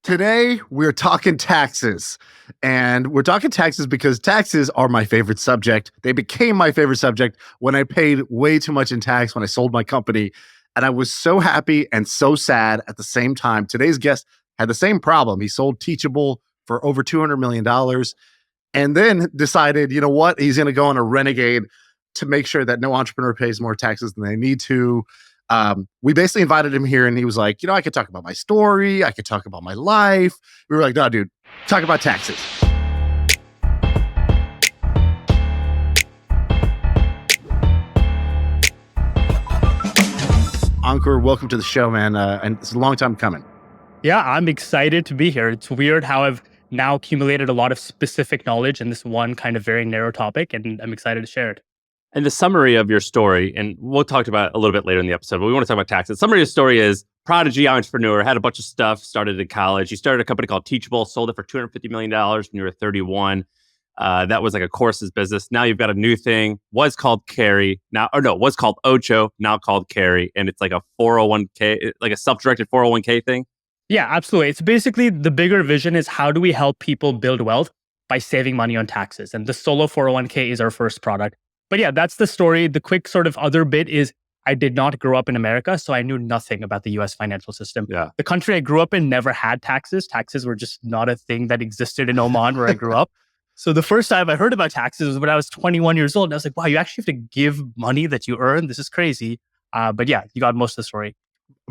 Today, we're talking taxes. And we're talking taxes because taxes are my favorite subject. They became my favorite subject when I paid way too much in tax when I sold my company. And I was so happy and so sad at the same time. Today's guest had the same problem. He sold Teachable for over $200 million and then decided, you know what? He's going to go on a renegade to make sure that no entrepreneur pays more taxes than they need to. We basically invited him here and he was like, I could talk about my story. I could talk about my life. We were like, no, dude, talk about taxes. Ankur, welcome to the show, man. And it's a long time coming. Yeah, I'm excited to be here. It's weird how I've now accumulated a lot of specific knowledge in this one kind of very narrow topic, and I'm excited to share it. And the summary of your story, and we'll talk about it a little bit later in the episode, but we want to talk about taxes. Summary of your story is prodigy entrepreneur, had a bunch of stuff, started in college. You started a company called Teachable, sold it for $250 million when you were 31. That was like a courses business. Now you've got a new thing, was called was called Ocho, now called Carry. And it's like a 401k, like a self-directed 401k thing. Yeah, absolutely. It's basically the bigger vision is how do we help people build wealth by saving money on taxes? And the solo 401k is our first product. But yeah, that's the story. The quick sort of other bit is I did not grow up in America, so I knew nothing about the US financial system. Yeah. The country I grew up in never had taxes. Taxes were just not a thing that existed in Oman where I grew up. So the first time I heard about taxes was when I was 21 years old. And I was like, wow, you actually have to give money that you earn? This is crazy. But yeah, you got most of the story.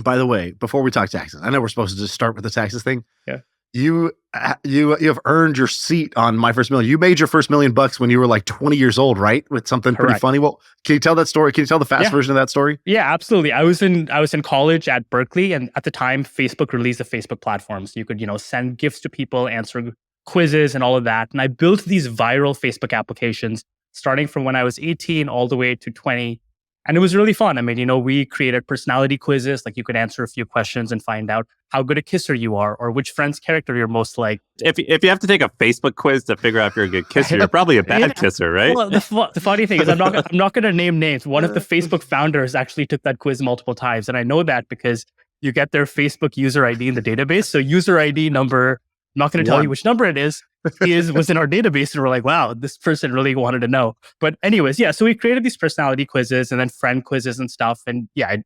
By the way, before we talk taxes, I know we're supposed to just start with the taxes thing. Yeah. You have earned your seat on My First Million. You made your first $1 million when you were like 20 years old, right? With something pretty funny. Well, can you tell that story? Can you tell the fast version of that story? Yeah, absolutely. I was in college at Berkeley, and at the time, Facebook released a Facebook platform, so you could send gifts to people, answer quizzes, and all of that. And I built these viral Facebook applications starting from when I was 18 all the way to 20. And it was really fun. I mean, we created personality quizzes, like you could answer a few questions and find out how good a kisser you are or which friend's character you're most like. If you have to take a Facebook quiz to figure out if you're a good kisser, you're probably a bad kisser, right? Well, the funny thing is I'm not going to name names. One of the Facebook founders actually took that quiz multiple times. And I know that because you get their Facebook user ID in the database. So user ID number, I'm not going to tell you which number it is, was in our database. And we're like, wow, this person really wanted to know. But anyways, yeah, so we created these personality quizzes and then friend quizzes and stuff. And yeah,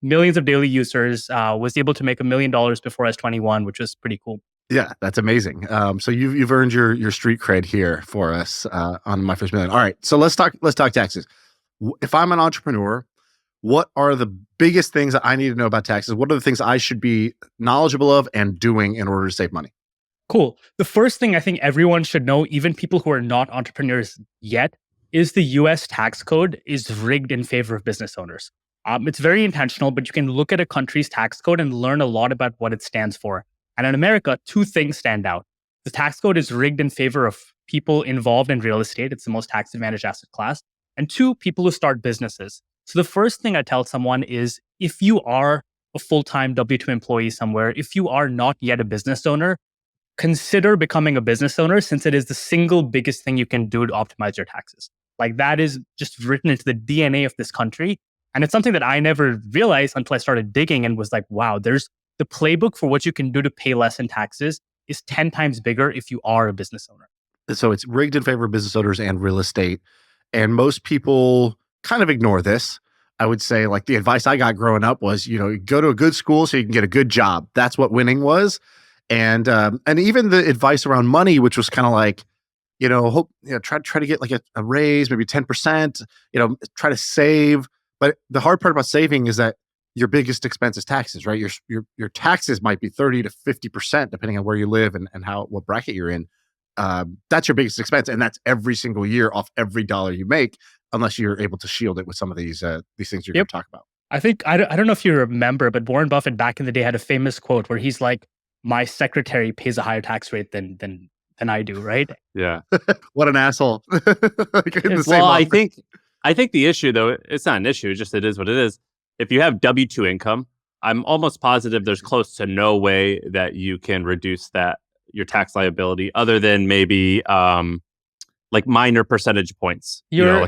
millions of daily users, was able to make $1 million before I was 21, which was pretty cool. Yeah, that's amazing. So you've earned your street cred here for us on My First Million. All right, so let's talk taxes. If I'm an entrepreneur, what are the biggest things that I need to know about taxes? What are the things I should be knowledgeable of and doing in order to save money? Cool. The first thing I think everyone should know, even people who are not entrepreneurs yet, is the US tax code is rigged in favor of business owners. It's very intentional, but you can look at a country's tax code and learn a lot about what it stands for. And in America, two things stand out. The tax code is rigged in favor of people involved in real estate. It's the most tax advantaged asset class. And two, people who start businesses. So the first thing I tell someone is if you are a full-time W-2 employee somewhere, if you are not yet a business owner, consider becoming a business owner since it is the single biggest thing you can do to optimize your taxes. Like that is just written into the DNA of this country. And it's something that I never realized until I started digging and was like, wow, there's the playbook for what you can do to pay less in taxes is 10 times bigger if you are a business owner. So it's rigged in favor of business owners and real estate. And most people kind of ignore this. I would say like the advice I got growing up was, go to a good school so you can get a good job. That's what winning was. And even the advice around money, which was kind of like, try to get like a raise, maybe 10%, try to save. But the hard part about saving is that your biggest expense is taxes, right? Your taxes might be 30 to 50%, depending on where you live and what bracket you're in. That's your biggest expense. And that's every single year off every dollar you make, unless you're able to shield it with some of these things you're going to talk about. I think, I don't know if you remember, but Warren Buffett back in the day had a famous quote where he's like, my secretary pays a higher tax rate than I do, right? Yeah. What an asshole. Well, I think the issue though, it's not an issue, it's just it is what it is. If you have W-2 income, I'm almost positive there's close to no way that you can reduce your tax liability other than maybe like minor percentage points. You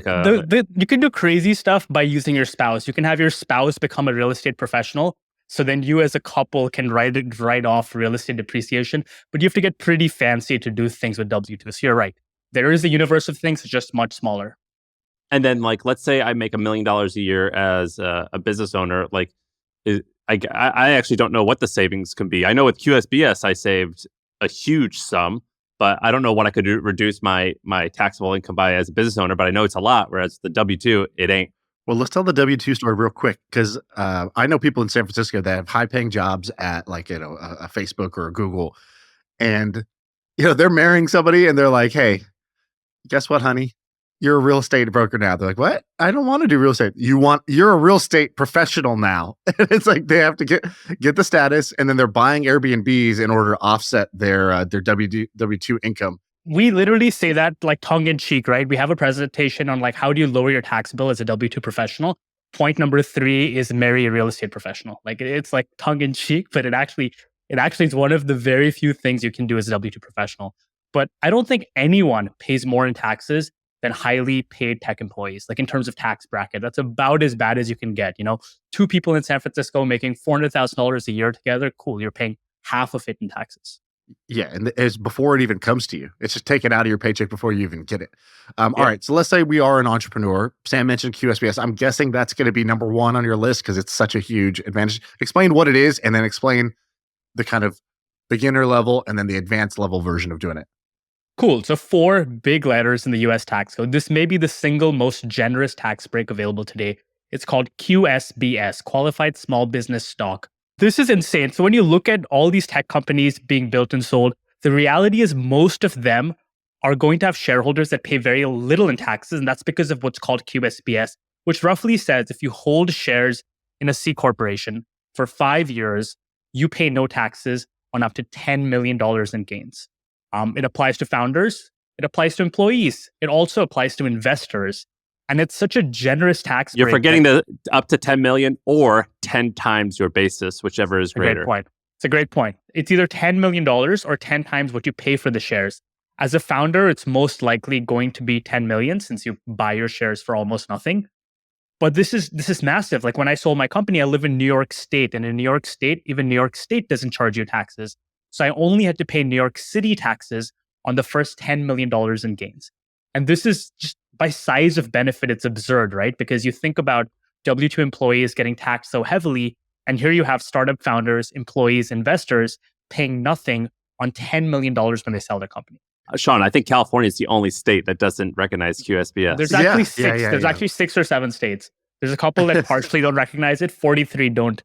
can do crazy stuff by using your spouse. You can have your spouse become a real estate professional. So then you as a couple can write off real estate depreciation, but you have to get pretty fancy to do things with W-2. So you're right. There is a universe of things, it's just much smaller. And then, like, let's say I make $1 million a year as a business owner. Like, I actually don't know what the savings can be. I know with QSBS, I saved a huge sum, but I don't know what I could reduce my taxable income by as a business owner. But I know it's a lot, whereas the W-2, it ain't. Well, let's tell the W-2 story real quick because I know people in San Francisco that have high-paying jobs at like, a Facebook or a Google. And, they're marrying somebody and they're like, hey, guess what, honey? You're a real estate broker now. They're like, what? I don't want to do real estate. You're a real estate professional now. And it's like they have to get the status, and then they're buying Airbnbs in order to offset their W-2 income. We literally say that like tongue in cheek, right? We have a presentation on like how do you lower your tax bill as a W-2 professional. Point number 3 is marry a real estate professional. Like it's like tongue in cheek, but it actually is one of the very few things you can do as a W-2 professional. But I don't think anyone pays more in taxes than highly paid tech employees. Like in terms of tax bracket, that's about as bad as you can get. 2 people in San Francisco making $400,000 a year together, cool. You're paying half of it in taxes. Yeah, and it's before it even comes to you. It's just taken out of your paycheck before you even get it. All right, so let's say we are an entrepreneur. Sam mentioned QSBS. I'm guessing that's going to be number 1 on your list because it's such a huge advantage. Explain what it is, and then explain the kind of beginner level and then the advanced level version of doing it. Cool. So 4 big letters in the US tax code. This may be the single most generous tax break available today. It's called QSBS, Qualified Small Business Stock. This is insane. So when you look at all these tech companies being built and sold, the reality is most of them are going to have shareholders that pay very little in taxes. And that's because of what's called QSBS, which roughly says if you hold shares in a C corporation for 5 years, you pay no taxes on up to $10 million in gains. It applies to founders. It applies to employees. It also applies to investors. And it's such a generous tax break. You're forgetting the up to 10 million or 10 times your basis, whichever is greater. Great point. It's a great point. It's either $10 million or 10 times what you pay for the shares. As a founder, it's most likely going to be 10 million since you buy your shares for almost nothing. But this is massive. Like when I sold my company, I live in New York State. And in New York State, even New York State doesn't charge you taxes. So I only had to pay New York City taxes on the first $10 million in gains. And this is just by size of benefit, it's absurd, right? Because you think about W-2 employees getting taxed so heavily, and here you have startup founders, employees, investors paying nothing on $10 million when they sell their company. Shaan, I think California is the only state that doesn't recognize QSBS. There's actually 6. There's actually 6 or 7 states. There's a couple that partially don't recognize it. 43 don't.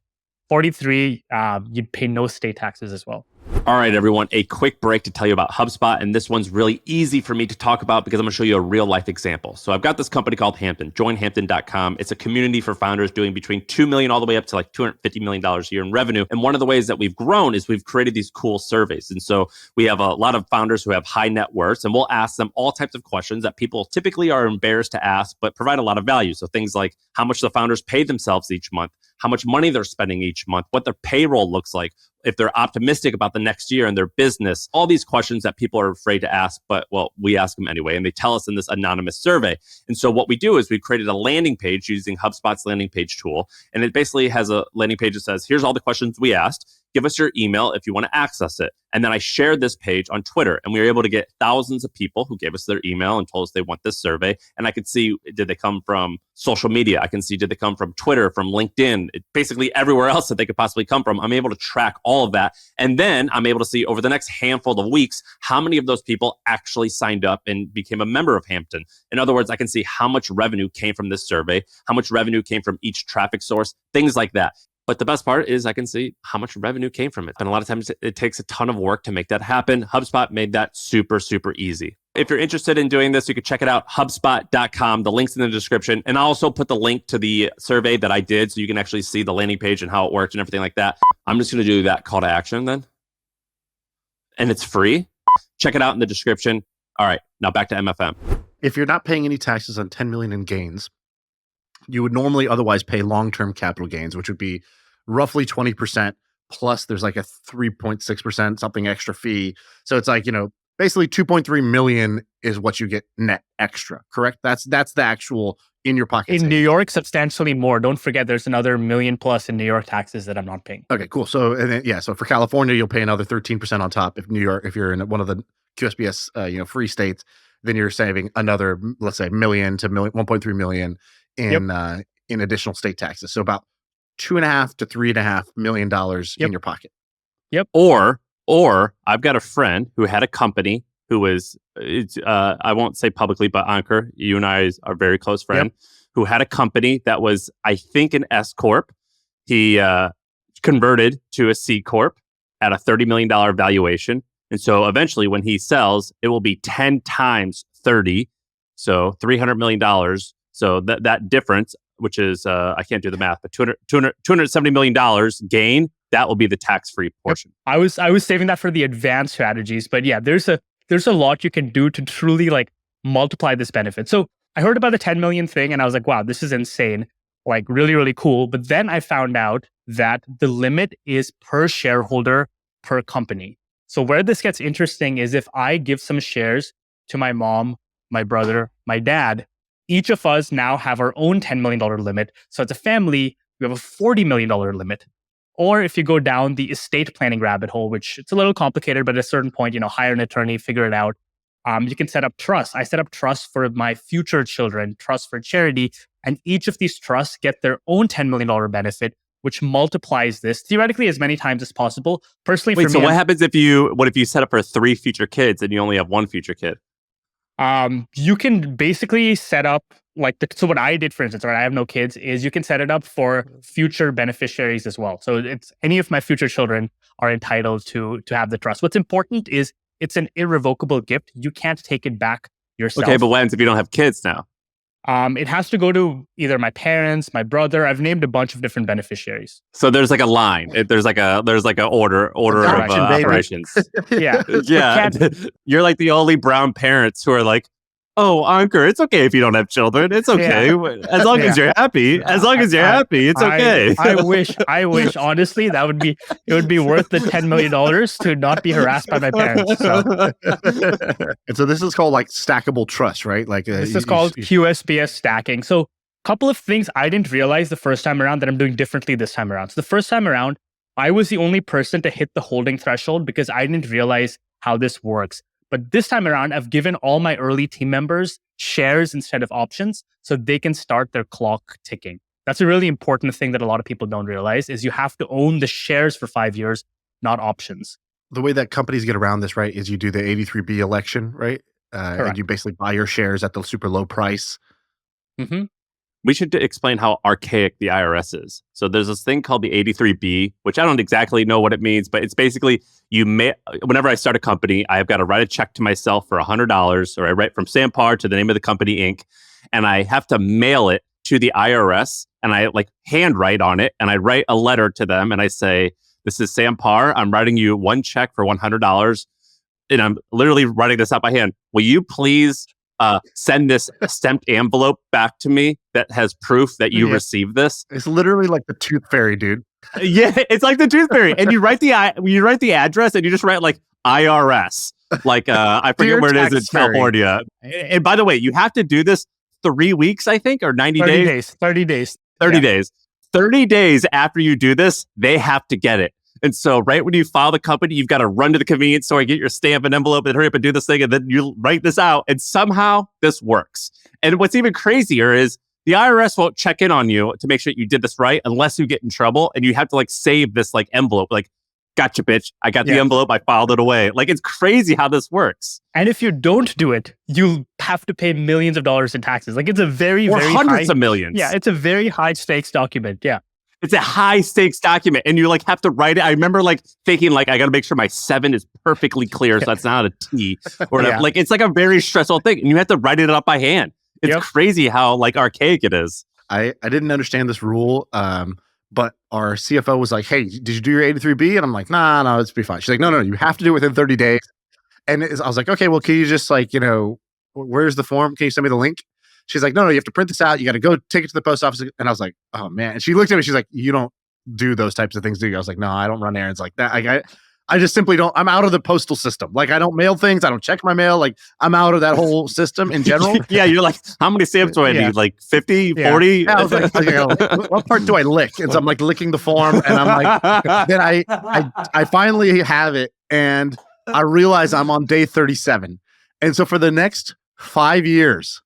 43, you'd pay no state taxes as well. All right, everyone, a quick break to tell you about HubSpot. And this one's really easy for me to talk about because I'm going to show you a real life example. So I've got this company called Hampton, joinhampton.com. It's a community for founders doing between $2 million all the way up to like $250 million a year in revenue. And one of the ways that we've grown is we've created these cool surveys. And so we have a lot of founders who have high net worths, and we'll ask them all types of questions that people typically are embarrassed to ask, but provide a lot of value. So things like how much the founders pay themselves each month, how much money they're spending each month, what their payroll looks like, if they're optimistic about the next year and their business, all these questions that people are afraid to ask, but well, we ask them anyway, and they tell us in this anonymous survey. And so what we do is we've created a landing page using HubSpot's landing page tool. And it basically has a landing page that says, here's all the questions we asked. Give us your email if you want to access it. And then I shared this page on Twitter, and we were able to get thousands of people who gave us their email and told us they want this survey. And I could see, did they come from social media? I can see, did they come from Twitter, from LinkedIn, basically everywhere else that they could possibly come from. I'm able to track all of that. And then I'm able to see over the next handful of weeks, how many of those people actually signed up and became a member of Hampton. In other words, I can see how much revenue came from this survey, how much revenue came from each traffic source, things like that. But the best part is I can see how much revenue came from it. And a lot of times it takes a ton of work to make that happen. HubSpot made that super, super easy. If you're interested in doing this, you can check it out, HubSpot.com. The link's in the description. And I'll also put the link to the survey that I did so you can actually see the landing page and how it worked and everything like that. I'm just going to do that call to action then. And it's free. Check it out in the description. All right, now back to MFM. If you're not paying any taxes on 10 million in gains, you would normally otherwise pay long-term capital gains, which would be roughly 20%, plus there's like a 3.6% something extra fee. So it's like, basically 2.3 million is what you get net extra, correct? That's the actual in your pocket. In New York, substantially more. Don't forget, there's another $1 million plus in New York taxes that I'm not paying. Okay, cool. So, and then, so for California, you'll pay another 13% on top. If you're in one of the QSBS, free states, then you're saving another, let's say, million to 1.3 million in additional state taxes. So about $2.5 to $3.5 million in your pocket. Yep. Or I've got a friend who had a company who was, I won't say publicly, but Ankur, you and I are very close friend, who had a company that was, I think, an S Corp. He converted to a C Corp at a $30 million valuation. And so eventually when he sells, it will be 10 times 30. So $300 million. So that difference, which is, I can't do the math, but $270 million gain, that will be the tax-free portion. I was saving that for the advanced strategies, but yeah, there's a lot you can do to truly like multiply this benefit. So I heard about the 10 million thing and I was like, wow, this is insane. Like really, really cool. But then I found out that the limit is per shareholder per company. So where this gets interesting is if I give some shares to my mom, my brother, my dad, each of us now have our own $10 million limit. So as a family, we have a $40 million limit. Or if you go down the estate planning rabbit hole, which it's a little complicated, but at a certain point, hire an attorney, figure it out. You can set up trusts. I set up trusts for my future children, trusts for charity, and each of these trusts get their own $10 million benefit, which multiplies this theoretically as many times as possible. Personally, wait, for so me, what happens if you set up for 3 future kids and you only have 1 future kid? You can basically set up so what I did, for instance, right, I have no kids, is you can set it up for future beneficiaries as well. So it's any of my future children are entitled to have the trust. What's important is it's an irrevocable gift. You can't take it back yourself. Okay, but what happens if you don't have kids now? It has to go to either my parents, my brother. I've named a bunch of different beneficiaries. So there's like a line. There's like a order of operations. Yeah. Yeah. You're like the only brown parents who are like, oh, Ankur, it's okay if you don't have children. It's okay. Yeah. As long as you're happy. As long as you're happy, it's okay. I wish, honestly, it would be worth the $10 million to not be harassed by my parents. So. And so this is called like stackable trust, right? Like this is called QSBS stacking. So a couple of things I didn't realize the first time around that I'm doing differently this time around. So the first time around, I was the only person to hit the holding threshold because I didn't realize how this works. But this time around, I've given all my early team members shares instead of options so they can start their clock ticking. That's a really important thing that a lot of people don't realize is you have to own the shares for 5 years, not options. The way that companies get around this, right, is you do the 83B election, right? And you basically buy your shares at the super low price. Mm-hmm. We should explain how archaic the IRS is. So there's this thing called the 83B, which I don't exactly know what it means, but it's basically whenever I start a company, I've got to write a check to myself for $100, or I write from Sampar to the name of the company, Inc., and I have to mail it to the IRS, and I handwrite on it, and I write a letter to them, and I say, this is Sampar. I'm writing you one check for $100, and I'm literally writing this out by hand. Will you please send this stamped envelope back to me that has proof that you received this? It's literally like the tooth fairy, dude. Yeah, it's like the tooth fairy. And you write the address and you just write like IRS. Like I forget where it is in California. And by the way, you have to do this 3 weeks, I think, or 90 days. 30 days. 30 days. 30 days after you do this, they have to get it. And so right when you file the company, you've got to run to the convenience store and get your stamp and envelope and hurry up and do this thing. And then you write this out. And somehow this works. And what's even crazier is the IRS won't check in on you to make sure you did this right unless you get in trouble. And you have to save this envelope. Gotcha, bitch. I got the envelope. I filed it away. It's crazy how this works. And if you don't do it, you have to pay millions of dollars in taxes. It's a very, or very hundreds of millions. Yeah, it's a very high stakes document. Yeah. It's a high stakes document, and you have to write it. I remember thinking I got to make sure my 7 is perfectly clear, so that's not a T or whatever. It's a very stressful thing, and you have to write it up by hand. It's crazy how archaic it is. I didn't understand this rule, but our CFO was like, "Hey, did you do your 83B?" And I'm like, "Nah, no, it's be fine." She's like, "No, you have to do it within 30 days." And I was like, "Okay, well, can you just where's the form? Can you send me the link?" She's like, no, you have to print this out. You got to go take it to the post office. And I was like, oh, man. And she looked at me. She's like, you don't do those types of things, do you? I was like, no, I don't run errands like that. I just simply don't. I'm out of the postal system. Like I don't mail things. I don't check my mail. Like I'm out of that whole system in general. Yeah, you're like, how many stamps do I need? Like 50, 40? Yeah, I was like, what part do I lick? And so I'm like licking the form, and I'm like, then I finally have it, and I realize I'm on day 37, and so for the next 5 years,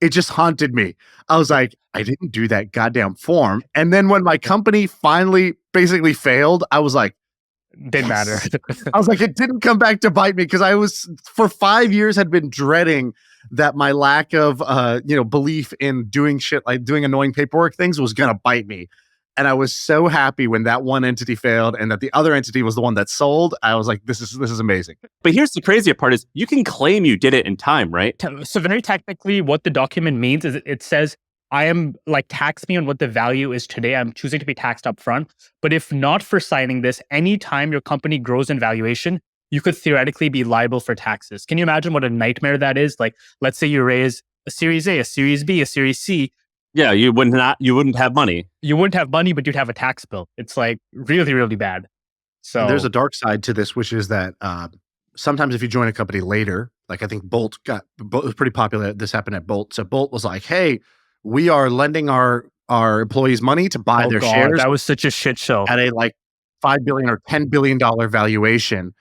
it just haunted me. I was like, I didn't do that goddamn form, and then when my company finally basically failed, I was like. Didn't matter. I was like, it didn't come back to bite me because I was for 5 years had been dreading that my lack of belief in doing shit like doing annoying paperwork things was gonna bite me. And I was so happy when that one entity failed and that the other entity was the one that sold. I was like, this is amazing. But here's the crazier part is you can claim you did it in time, right? So very technically, what the document means is it says, I am like, tax me on what the value is today. I'm choosing to be taxed up front. But if not for signing this, anytime your company grows in valuation, you could theoretically be liable for taxes. Can you imagine what a nightmare that is? Like, let's say you raise a Series A, a Series B, a Series C. Yeah, you wouldn't have money. You wouldn't have money, but you'd have a tax bill. It's like really, really bad. So there's a dark side to this, which is that sometimes if you join a company later, like I think Bolt was pretty popular. This happened at Bolt. So Bolt was like, hey, we are lending our employees money to buy their shares. That was such a shit show. At a like $5 billion or $10 billion valuation.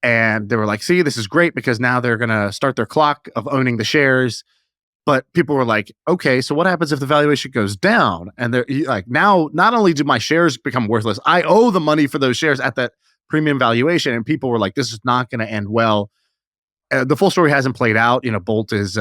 And they were like, see, this is great because now they're going to start their clock of owning the shares. But people were like, okay, so what happens if the valuation goes down? And they're like, now, not only do my shares become worthless, I owe the money for those shares at that premium valuation. And people were like, this is not going to end well. The full story hasn't played out. Bolt is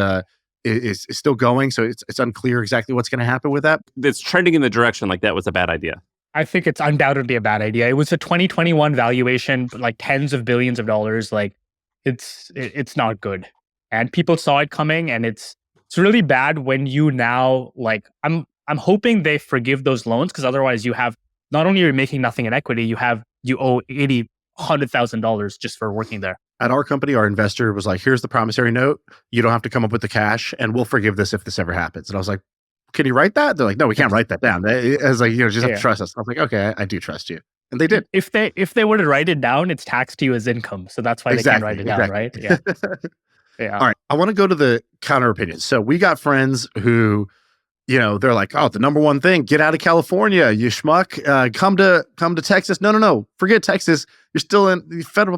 still going. So it's unclear exactly what's going to happen with that. It's trending in the direction like that was a bad idea. I think it's undoubtedly a bad idea. It was a 2021 valuation, like tens of billions of dollars. Like it's not good. And people saw it coming, and it's really bad when you now like, I'm hoping they forgive those loans, because otherwise you have, not only are you making nothing in equity, you owe $100,000 just for working there. At our company, our investor was like, here's the promissory note. You don't have to come up with the cash, and we'll forgive this if this ever happens. And I was like, can you write that? They're like, no, we can't write that down. I was like, just have to trust us. I was like, okay, I do trust you. And they did. If they were to write it down, it's taxed to you as income. So that's why they can't write it down, right? Yeah. Yeah. All right. I want to go to the counter opinions. So we got friends who, they're like, oh, the number one thing, get out of California, you schmuck. Come to Texas. No. Forget Texas. You're still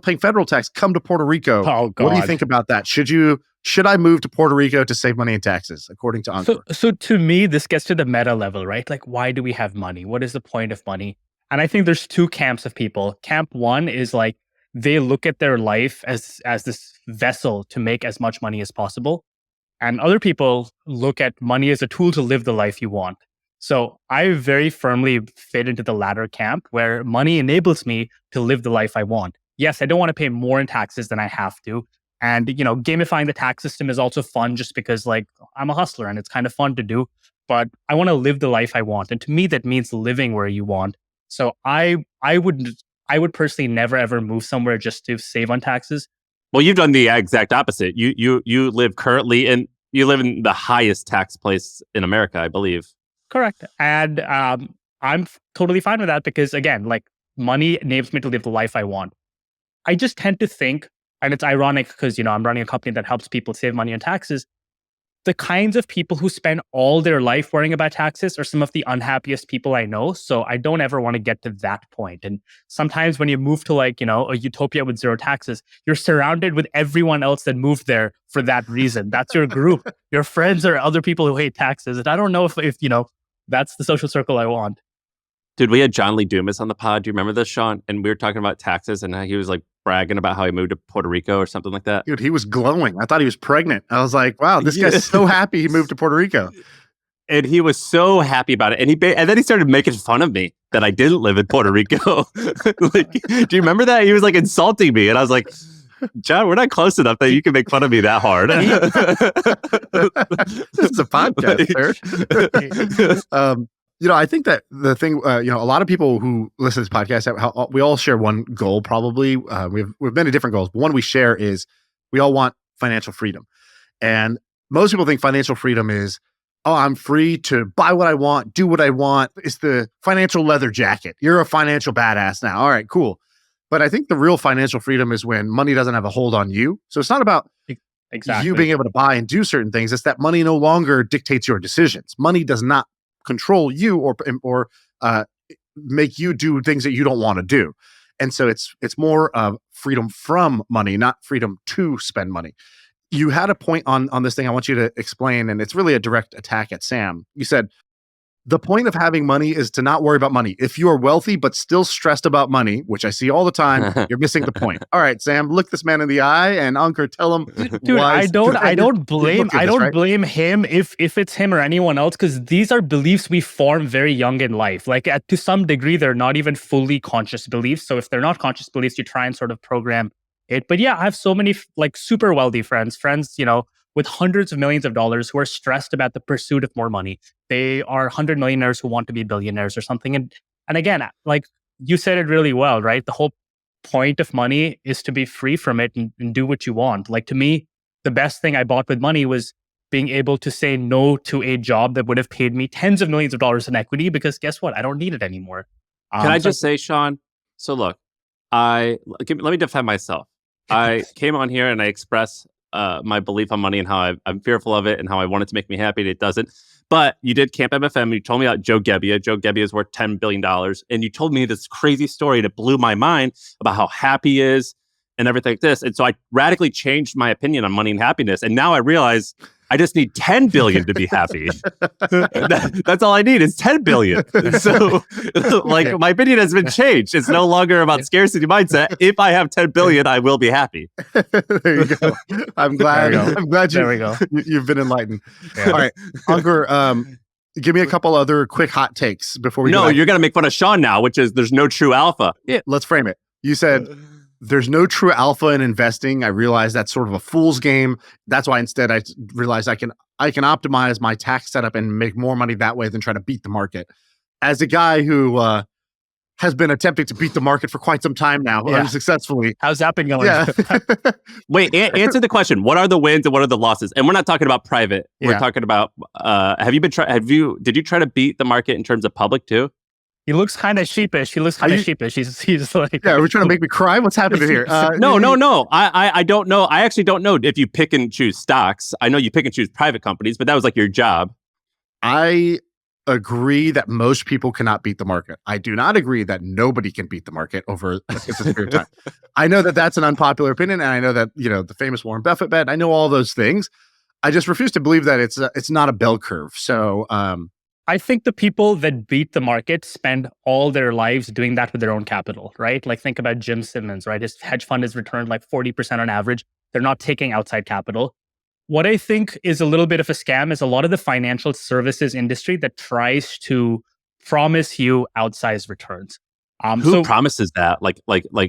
paying federal tax. Come to Puerto Rico. Oh, God. What do you think about that? Should I move to Puerto Rico to save money in taxes, according to Ankur? So to me, this gets to the meta level, right? Like, why do we have money? What is the point of money? And I think there's two camps of people. Camp one is like, they look at their life as this vessel to make as much money as possible. And other people look at money as a tool to live the life you want. So I very firmly fit into the latter camp, where money enables me to live the life I want. Yes, I don't want to pay more in taxes than I have to. And, gamifying the tax system is also fun just because, like, I'm a hustler and it's kind of fun to do. But I want to live the life I want. And to me, that means living where you want. So I would personally never, ever move somewhere just to save on taxes. Well, you've done the exact opposite. You live currently you live in the highest tax place in America, I believe. Correct. And I'm totally fine with that because, again, like, money enables me to live the life I want. I just tend to think, and it's ironic because, I'm running a company that helps people save money on taxes. The kinds of people who spend all their life worrying about taxes are some of the unhappiest people I know. So I don't ever want to get to that point. And sometimes when you move to like, a utopia with zero taxes, you're surrounded with everyone else that moved there for that reason. That's your group. Your friends are other people who hate taxes. And I don't know if that's the social circle I want. Dude, we had John Lee Dumas on the pod. Do you remember this, Shaan? And we were talking about taxes and he was like bragging about how he moved to Puerto Rico or something like that. Dude, he was glowing. I thought he was pregnant. I was like, wow, this guy's so happy he moved to Puerto Rico. And he was so happy about it. And then he started making fun of me that I didn't live in Puerto Rico. Like, do you remember that? He was like insulting me. And I was like, John, we're not close enough that you can make fun of me that hard. This is a podcast, sir. I think that the thing, a lot of people who listen to this podcast, we all share one goal probably. We have many different goals, but one we share is we all want financial freedom. And most people think financial freedom is, oh, I'm free to buy what I want, do what I want. It's the financial leather jacket. You're a financial badass now. All right, cool. But I think the real financial freedom is when money doesn't have a hold on you. So it's not about Exactly. you being able to buy and do certain things. It's that money no longer dictates your decisions. Money does not control you or make you do things that you don't want to do. And so it's more of freedom from money, not freedom to spend money. You had a point on this thing I want you to explain, and it's really a direct attack at Sam. You said, the point of having money is to not worry about money. If you are wealthy but still stressed about money, which I see all the time, you're missing the point. All right, Sam, look this man in the eye, and Ankur, tell him. Dude, why. I don't blame right? blame him if it's him or anyone else, because these are beliefs we form very young in life. Like to some degree, they're not even fully conscious beliefs. So if they're not conscious beliefs, you try and sort of program it. But yeah, I have so many like super wealthy friends, with hundreds of millions of dollars who are stressed about the pursuit of more money. They are 100 millionaires who want to be billionaires or something. And again, like you said it really well, right? The whole point of money is to be free from it and do what you want. Like to me, the best thing I bought with money was being able to say no to a job that would have paid me tens of millions of dollars in equity, because guess what? I don't need it anymore. Can I just say, Shaan? So look, let me defend myself. I came on here and I express my belief on money and how I'm fearful of it and how I want it to make me happy and it doesn't. But you did Camp MFM. You told me about Joe Gebbia. Joe Gebbia is worth $10 billion. And you told me this crazy story that blew my mind about how happy he is and everything like this. And so I radically changed my opinion on money and happiness. And now I realize I just need 10 billion to be happy. That's all I need is 10 billion. So like my opinion has been changed. It's no longer about scarcity mindset. If I have 10 billion, I will be happy. There you go. I'm glad you've been enlightened. Yeah. All right, Ankur, give me a couple other quick hot takes before we No, you're going to make fun of Shaan now, which is there's no true alpha. Yeah, let's frame it. You said there's no true alpha in investing. I realize that's sort of a fool's game. That's why instead I realized I can optimize my tax setup and make more money that way than try to beat the market. As a guy who has been attempting to beat the market for quite some time now, unsuccessfully. How's that been going? Yeah. Wait, answer the question. What are the wins and what are the losses? And we're not talking about private. We're talking about, did you try to beat the market in terms of public too? He looks kind of sheepish. He's like, yeah, we're trying to make me cry. What's happening here? No. I don't know. I actually don't know if you pick and choose stocks. I know you pick and choose private companies, but that was like your job. I agree that most people cannot beat the market. I do not agree that nobody can beat the market over a period of time. I know that that's an unpopular opinion, and I know that the famous Warren Buffett bet. I know all those things. I just refuse to believe that it's not a bell curve. So I think the people that beat the market spend all their lives doing that with their own capital, right? Like think about Jim Simmons, right? His hedge fund has returned like 40% on average. They're not taking outside capital. What I think is a little bit of a scam is a lot of the financial services industry that tries to promise you outsized returns. Who promises that? Like,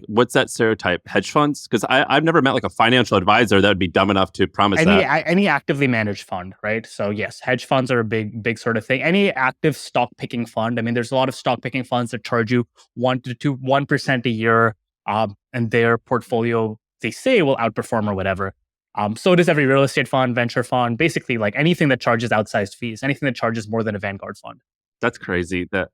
what's that stereotype? Hedge funds? Because I've never met like a financial advisor that would be dumb enough to promise that. Any actively managed fund, right? So yes, hedge funds are a big sort of thing. Any active stock picking fund. I mean, there's a lot of stock picking funds that charge you 1% a year, and their portfolio they say will outperform or whatever. So does every real estate fund, venture fund, basically like anything that charges outsized fees, anything that charges more than a Vanguard fund. That's crazy that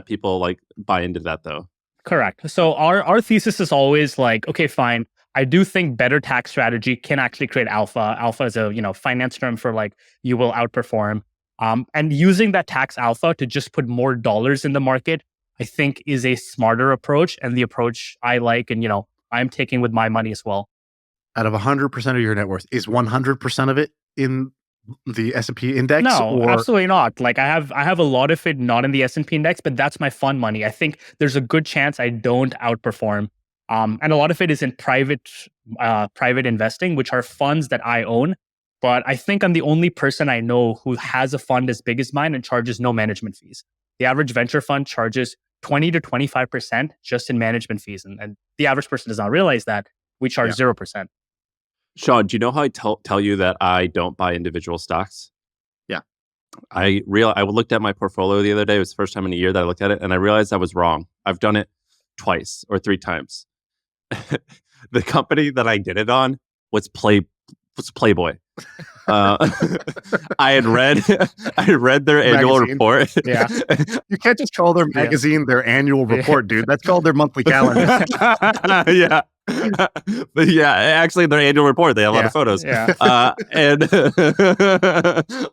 people like buy into that though. Correct. So our thesis is always like, okay, fine. I do think better tax strategy can actually create alpha. Alpha is a finance term for like you will outperform. And using that tax alpha to just put more dollars in the market, I think is a smarter approach and the approach I like and I'm taking with my money as well. Out of 100% of your net worth, is 100% of it in the S&P index? No, absolutely not. Like I have a lot of it not in the S&P index, but that's my fund money. I think there's a good chance I don't outperform. And a lot of it is in private investing, which are funds that I own. But I think I'm the only person I know who has a fund as big as mine and charges no management fees. The average venture fund charges 20 to 25% just in management fees. And the average person does not realize that. We charge 0%. Shaan, do you know how I tell you that I don't buy individual stocks? Yeah. I looked at my portfolio the other day. It was the first time in a year that I looked at it, and I realized I was wrong. I've done it twice or 3 times. The company that I did it on was was Playboy. I had read their annual Magazine. report. Yeah. You can't just call their magazine their annual report, dude. That's called their monthly calendar. Yeah. But yeah, actually their annual report, they have a lot of photos. Yeah. And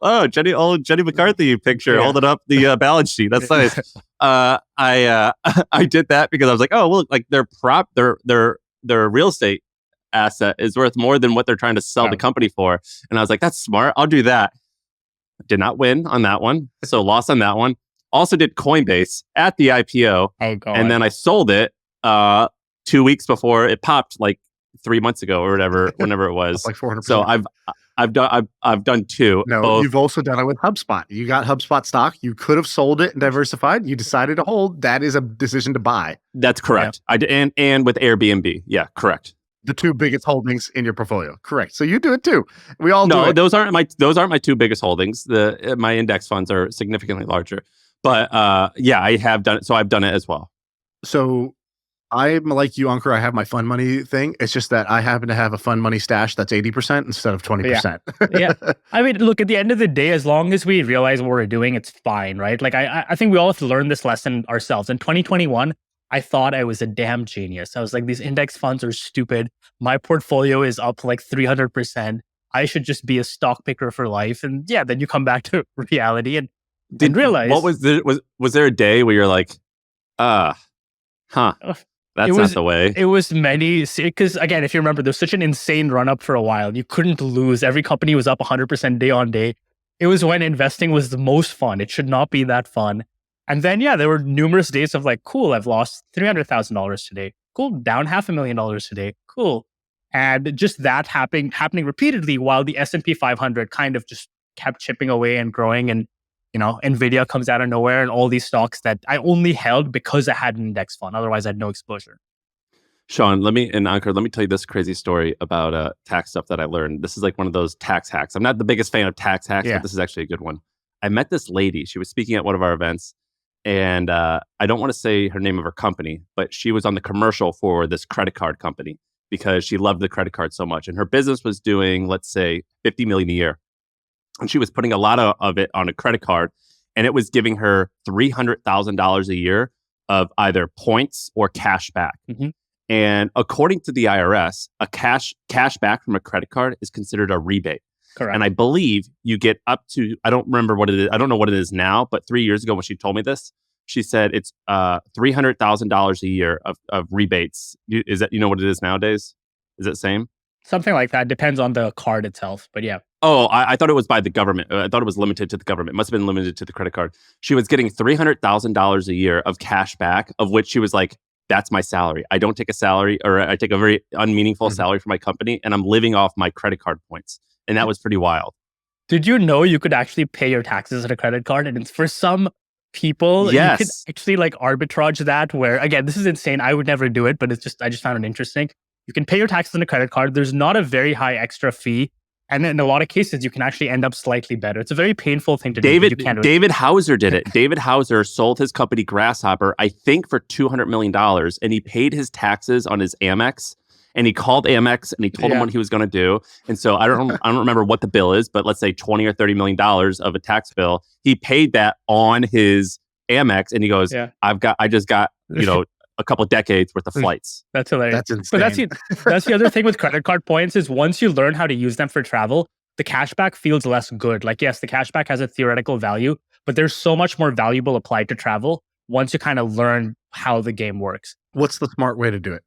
old Jenny McCarthy picture holding up the balance sheet. That's nice. I did that because I was like, oh, well, like their real estate asset is worth more than what they're trying to sell the company for. And I was like, that's smart. I'll do that. Did not win on that one. So lost on that one. Also did Coinbase at the IPO. Oh, God. And then I sold it 2 weeks before it popped, like 3 months ago or whatever, whenever it was. Like 400%. So I've done two. No, both. You've also done it with HubSpot. You got HubSpot stock. You could have sold it and diversified. You decided to hold. That is a decision to buy. That's correct. Yeah. I did, and with Airbnb. Yeah, correct. The two biggest holdings in your portfolio. Correct. So you do it too. We all do it. those aren't my two biggest holdings. My index funds are significantly larger. But yeah, I have done it. So I've done it as well. So I'm like you, Ankur. I have my fund money thing. It's just that I happen to have a fund money stash that's 80% instead of 20%. Yeah. I mean, look, at the end of the day, as long as we realize what we're doing, it's fine, right? Like I think we all have to learn this lesson ourselves. In 2021, I thought I was a damn genius. I was like, these index funds are stupid. My portfolio is up like 300%. I should just be a stock picker for life. And yeah, then you come back to reality and realize. What was there a day where you're like, that's not the way? It was many, because again, if you remember, there's such an insane run up for a while. You couldn't lose. Every company was up 100% day on day. It was when investing was the most fun. It should not be that fun. And then, yeah, there were numerous days of like, cool, I've lost $300,000 today. Cool, down $500,000 today. Cool. And just that happening repeatedly while the S&P 500 kind of just kept chipping away and growing. And, you know, NVIDIA comes out of nowhere and all these stocks that I only held because I had an index fund. Otherwise, I had no exposure. Shaan, Ankur, let me tell you this crazy story about tax stuff that I learned. This is like one of those tax hacks. I'm not the biggest fan of tax hacks, but this is actually a good one. I met this lady. She was speaking at one of our events. And I don't want to say her name of her company, but she was on the commercial for this credit card company because she loved the credit card so much. And her business was doing, let's say, $50 million a year. And she was putting a lot of it on a credit card. And it was giving her $300,000 a year of either points or cash back. Mm-hmm. And according to the IRS, a cash back from a credit card is considered a rebate. Correct. And I believe you get up to, I don't remember what it is. I don't know what it is now, but 3 years ago when she told me this, she said it's $300,000 a year of rebates. Is that, you know what it is nowadays? Is it the same? Something like that. Depends on the card itself, but yeah. Oh, I thought it was by the government. I thought it was limited to the government. It must have been limited to the credit card. She was getting $300,000 a year of cash back, of which she was like, that's my salary. I don't take a salary, or I take a very unmeaningful salary for my company, and I'm living off my credit card points. And that was pretty wild. Did you know you could actually pay your taxes on a credit card? And for some people, yes, you could actually like arbitrage that, where again, this is insane. I would never do it, but I just found it interesting. You can pay your taxes on a credit card. There's not a very high extra fee. And in a lot of cases, you can actually end up slightly better. It's a very painful thing to do. David Hauser did it. David Hauser sold his company Grasshopper, I think, for $200 million. And he paid his taxes on his Amex. And he called Amex and he told them what he was going to do. And so I don't remember what the bill is, but let's say $20 or $30 million of a tax bill. He paid that on his Amex, and he goes, I just got, a couple of decades worth of flights. That's hilarious. That's insane. But that's the other thing with credit card points is once you learn how to use them for travel, the cashback feels less good. Like, yes, the cashback has a theoretical value, but there's so much more valuable applied to travel once you kind of learn how the game works. What's the smart way to do it?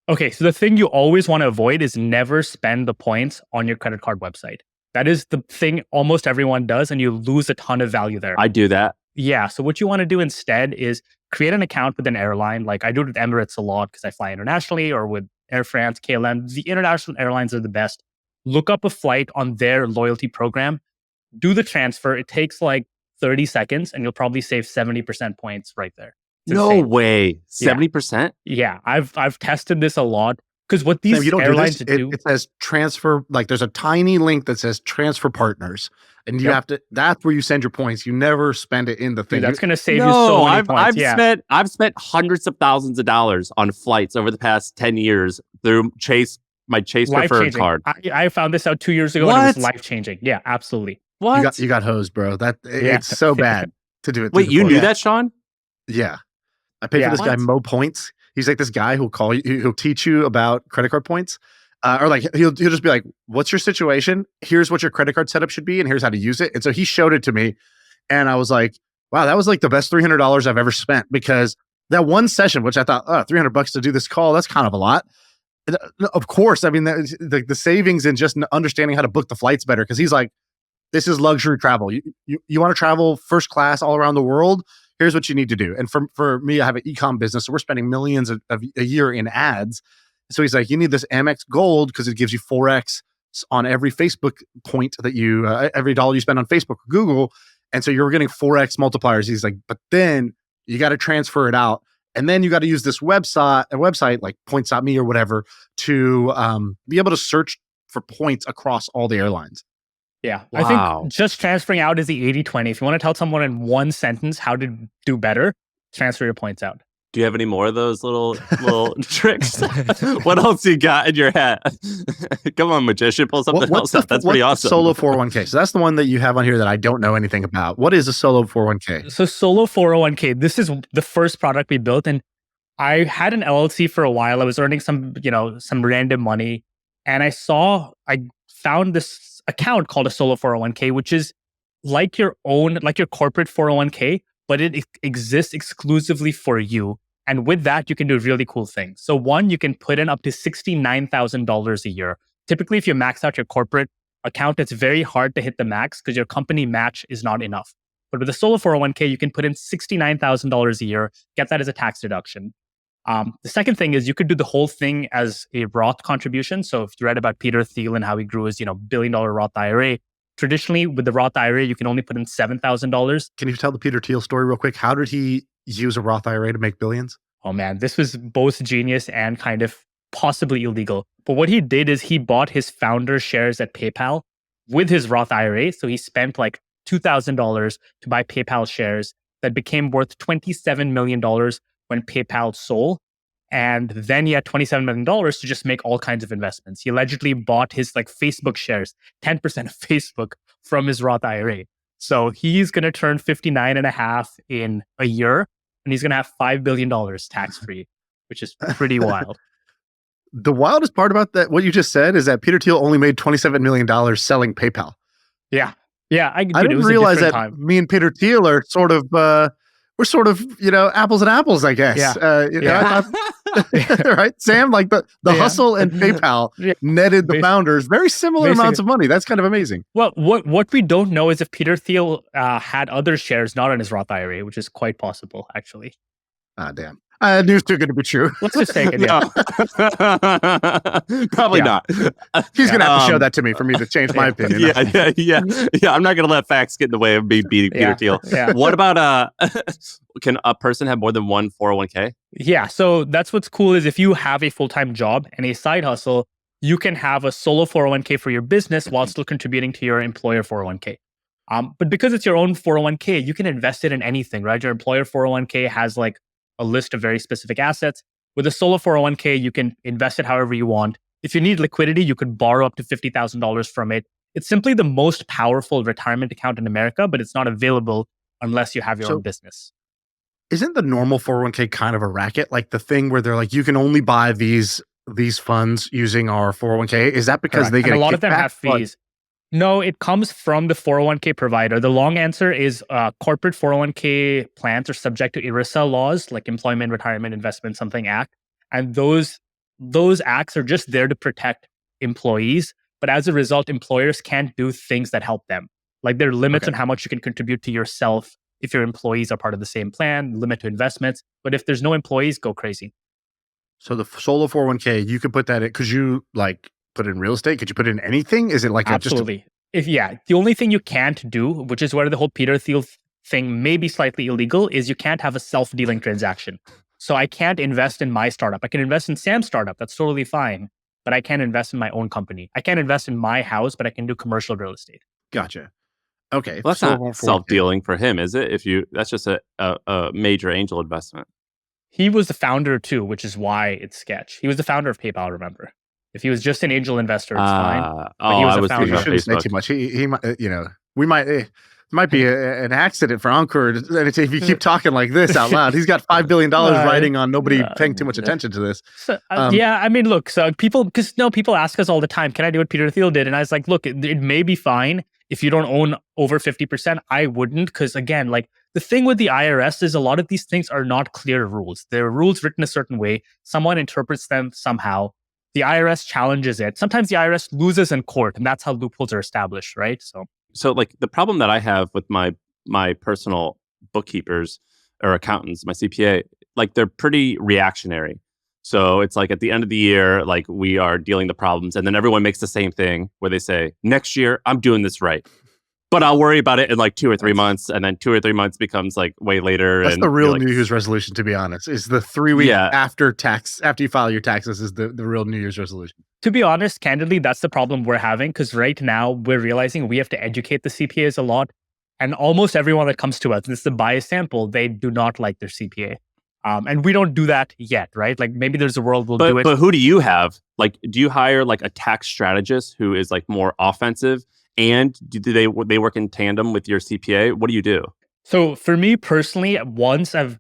Okay, so the thing you always want to avoid is never spend the points on your credit card website. That is the thing almost everyone does, and you lose a ton of value there. I do that. Yeah, so what you want to do instead is create an account with an airline. Like I do it with Emirates a lot because I fly internationally, or with Air France, KLM. The international airlines are the best. Look up a flight on their loyalty program, do the transfer. It takes like 30 seconds, and you'll probably save 70% points right there. No way. 70%? Yeah, I've tested this a lot because what these airlines do. It says transfer, like there's a tiny link that says transfer partners, and you have to. That's where you send your points. You never spend it in the thing. Dude, that's going to save you so many points. I've spent hundreds of thousands of dollars on flights over the past 10 years through Chase my Chase Life preferred changing. card. I found this out 2 years ago and it was life changing. Yeah, absolutely. What? You got hosed, bro. Yeah. It's so bad to do it. Wait, you knew that, Shaan? Yeah. I paid for this guy Mo Points. He's like this guy who'll call you, he'll teach you about credit card points. Or like he'll just be like, what's your situation? Here's what your credit card setup should be, and here's how to use it. And so he showed it to me, and I was like, wow, that was like the best $300 I've ever spent, because that one session, which I thought, oh, $300 to do this call, that's kind of a lot. Of course, I mean, the savings in just understanding how to book the flights better, because he's like, this is luxury travel. You want to travel first class all around the world? Here's what you need to do. And for me, I have an e-com business, so we're spending millions a year in ads. So he's like, you need this Amex Gold because it gives you 4x on every Facebook point that you, every dollar you spend on Facebook or Google. And so you're getting 4x multipliers. He's like, but then you got to transfer it out. And then you got to use this website like points.me or whatever to be able to search for points across all the airlines. Yeah. Wow. I think just transferring out is the 80-20. If you want to tell someone in one sentence how to do better, transfer your points out. Do you have any more of those little tricks? What else you got in your hat? Come on, magician, pull something else out. That's pretty awesome. Solo 401k. So that's the one that you have on here that I don't know anything about. What is a solo 401k? So solo 401k, this is the first product we built. And I had an LLC for a while. I was earning some random money. And I found this account called a solo 401k, which is like your corporate 401k, but it exists exclusively for you. And with that, you can do really cool things. So one, you can put in up to $69,000 a year. Typically, if you max out your corporate account, it's very hard to hit the max because your company match is not enough. But with a solo 401k, you can put in $69,000 a year, get that as a tax deduction. The second thing is you could do the whole thing as a Roth contribution. So if you read about Peter Thiel and how he grew his billion-dollar Roth IRA, traditionally with the Roth IRA, you can only put in $7,000. Can you tell the Peter Thiel story real quick? How did he use a Roth IRA to make billions? Oh man, this was both genius and kind of possibly illegal. But what he did is he bought his founder shares at PayPal with his Roth IRA. So he spent like $2,000 to buy PayPal shares that became worth $27 million when PayPal sold. And then he had $27 million to just make all kinds of investments. He allegedly bought his Facebook shares, 10% of Facebook from his Roth IRA. So he's going to turn 59.5 in a year, and he's going to have $5 billion tax-free, which is pretty wild. The wildest part about that, what you just said, is that Peter Thiel only made $27 million selling PayPal. Yeah. Yeah. I didn't realize that me and Peter Thiel are sort of, we're sort of, apples and apples, I guess. Yeah. Right, Sam? Like the hustle and PayPal netted the founders very similar amounts of money. That's kind of amazing. Well, what we don't know is if Peter Thiel had other shares not in his Roth IRA, which is quite possible, actually. Ah, damn. News too good to be true. Let's just take it. Yeah. Probably not. He's going to have to show that to me for me to change my opinion. Yeah. I'm not going to let facts get in the way of me beating Peter Thiel. Yeah. What about, can a person have more than one 401k? Yeah. So that's what's cool is if you have a full-time job and a side hustle, you can have a solo 401k for your business while still contributing to your employer 401k. But because it's your own 401k, you can invest it in anything, right? Your employer 401k has a list of very specific assets. With a solo 401k, you can invest it however you want. If you need liquidity, you could borrow up to $50,000 from it. It's simply the most powerful retirement account in America, but it's not available unless you have your own business. Isn't the normal 401k kind of a racket? Like the thing where they're like, you can only buy these funds using our 401k? Is that because they get a lot of them have fees? No, it comes from the 401k provider. The long answer is corporate 401k plans are subject to ERISA laws like Employment, Retirement, Investment, Something Act. And those acts are just there to protect employees. But as a result, employers can't do things that help them. Like there are limits on how much you can contribute to yourself if your employees are part of the same plan, limit to investments. But if there's no employees, go crazy. So the solo 401k, you could put that in, could you put in real estate? Could you put in anything? Is it absolutely? The only thing you can't do, which is where the whole Peter Thiel thing may be slightly illegal, is you can't have a self-dealing transaction. So I can't invest in my startup. I can invest in Sam's startup. That's totally fine. But I can't invest in my own company. I can't invest in my house, but I can do commercial real estate. Gotcha. Okay. Well, that's not self-dealing for him, is it? That's just a major angel investment. He was the founder too, which is why it's sketch. He was the founder of PayPal, remember? If he was just an angel investor, it's fine. But Oh, he was I a was thinking You founder. about shouldn't say Facebook. too much. He might, we might. It might be an accident for Ankur. And if you keep talking like this out loud, he's got $5 billion riding on nobody paying too much attention to this. So, yeah, I mean, look, so people ask us all the time, can I do what Peter Thiel did? And I was like, look, it may be fine if you don't own over 50%. I wouldn't, because again, like the thing with the IRS is a lot of these things are not clear rules. They're rules written a certain way. Someone interprets them somehow. The IRS challenges it. Sometimes the IRS loses in court, and that's how loopholes are established, right? So like the problem that I have with my personal bookkeepers or accountants, my CPA, like they're pretty reactionary. So it's like at the end of the year, like we are dealing the problems, and then everyone makes the same thing where they say, next year, I'm doing this right. But I'll worry about it in like 2 or 3 months, and then 2 or 3 months becomes like way later. That's and the real you're like, New Year's resolution, to be honest, is the 3 week Yeah. after you file your taxes is the real New Year's resolution. To be honest, candidly, that's the problem we're having, because right now we're realizing we have to educate the CPAs a lot. And almost everyone that comes to us, and this is a biased sample, they do not like their CPA. And we don't do that yet, right? Like maybe there's a world we'll do it. But who do you have? Like, do you hire like a tax strategist who is like more offensive? And do they work in tandem with your CPA? What do you do? So for me personally, once I've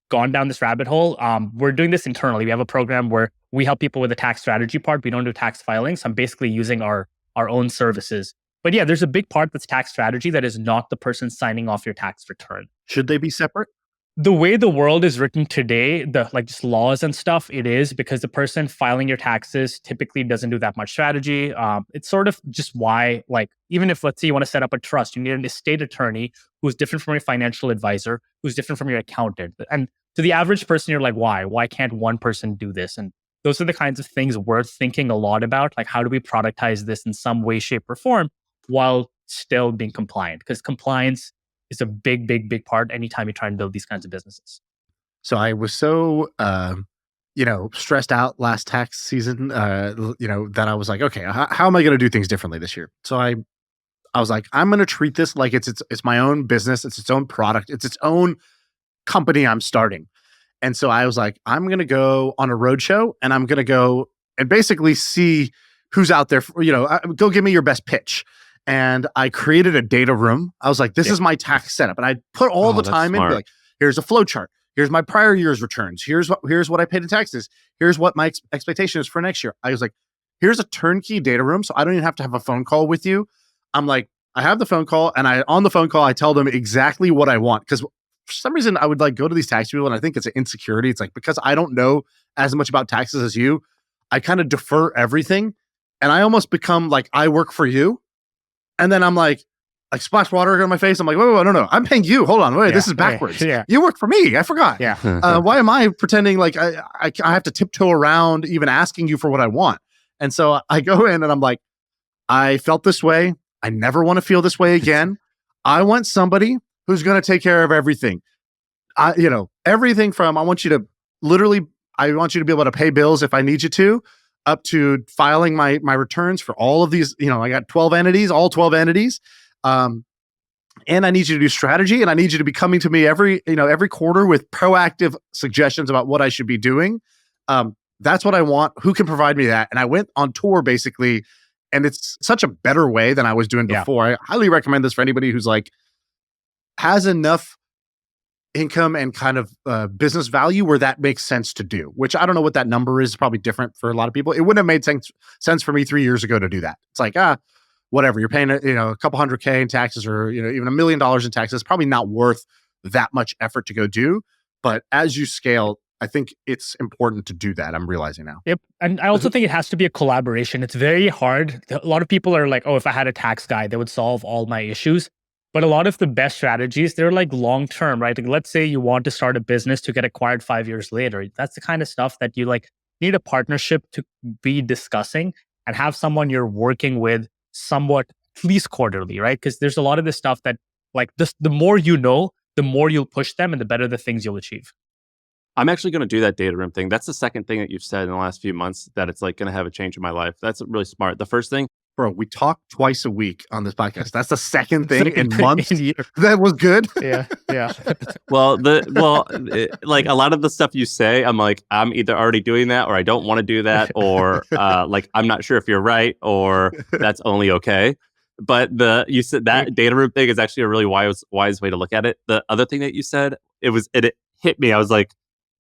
gone down this rabbit hole, we're doing this internally. We have a program where we help people with the tax strategy part. We don't do tax filing. So I'm basically using our own services. But yeah, there's a big part that's tax strategy that is not the person signing off your tax return. Should they be separate? The way the world is written today, the like just laws and stuff, it is, because the person filing your taxes typically doesn't do that much strategy. It's sort of just why, like, even if let's say you want to set up a trust, you need an estate attorney who's different from your financial advisor, who's different from your accountant. And to the average person, you're like, why? Why can't one person do this? And those are the kinds of things we're thinking a lot about. Like, how do we productize this in some way, shape, or form while still being compliant? Because compliance is a big, big, big part anytime you try and build these kinds of businesses. So I was so, stressed out last tax season, that I was like, okay, how am I going to do things differently this year? So I was like, I'm going to treat this like it's my own business. It's its own product. It's its own company I'm starting. And so I was like, I'm going to go on a roadshow, and I'm going to go and basically see who's out there. Go give me your best pitch. And I created a data room. I was like, this is my tax setup. And I put all the time in, like, here's a flow chart. Here's my prior year's returns. Here's what I paid in taxes. Here's what my expectation is for next year. I was like, here's a turnkey data room. So I don't even have to have a phone call with you. I'm like, I have the phone call, and on the phone call, I tell them exactly what I want. Because for some reason, I would like go to these tax people, and I think it's an insecurity. It's like, because I don't know as much about taxes as you, I kind of defer everything. And I almost become like, I work for you. And then I'm like splash water on my face. I'm like, wait, no. I'm paying you. Hold on, wait, this is backwards. Yeah. You work for me. I forgot. Yeah. Why am I pretending like I have to tiptoe around even asking you for what I want? And so I go in and I'm like, I felt this way. I never want to feel this way again. I want somebody who's going to take care of everything. Everything from I want you to be able to pay bills if I need you to, up to filing my returns for all of these. I got 12 entities, all 12 entities. And I need you to do strategy, and I need you to be coming to me every quarter with proactive suggestions about what I should be doing. That's what I want. Who can provide me that? And I went on tour basically, and it's such a better way than I was doing before. I highly recommend this for anybody who's like has enough income and kind of business value where that makes sense to do, which I don't know what that number is. Probably different for a lot of people. It wouldn't have made sense for me 3 years ago to do that. It's like, whatever, you're paying, a couple $100K in taxes, or, even $1 million in taxes, probably not worth that much effort to go do. But as you scale, I think it's important to do that. I'm realizing now. Yep. And I also think it has to be a collaboration. It's very hard. A lot of people are like, oh, if I had a tax guy, they would solve all my issues. But a lot of the best strategies, they're like long-term, right? Like, let's say you want to start a business to get acquired 5 years later. That's the kind of stuff that you like need a partnership to be discussing, and have someone you're working with somewhat at least quarterly, right? Because there's a lot of this stuff that like this, the more you know, the more you'll push them and the better the things you'll achieve. I'm actually going to do that data room thing. That's the second thing that you've said in the last few months that it's like going to have a change in my life. That's really smart. The first thing Bro, we talk twice a week on this podcast. That's the second thing in In months year. that was good. Yeah. Like a lot of the stuff you say, I'm like, I'm either already doing that or I don't want to do that, or like I'm not sure if you're right or that's only okay. But you said that data room thing is actually a really wise way to look at it. The other thing that you said, it hit me. I was like,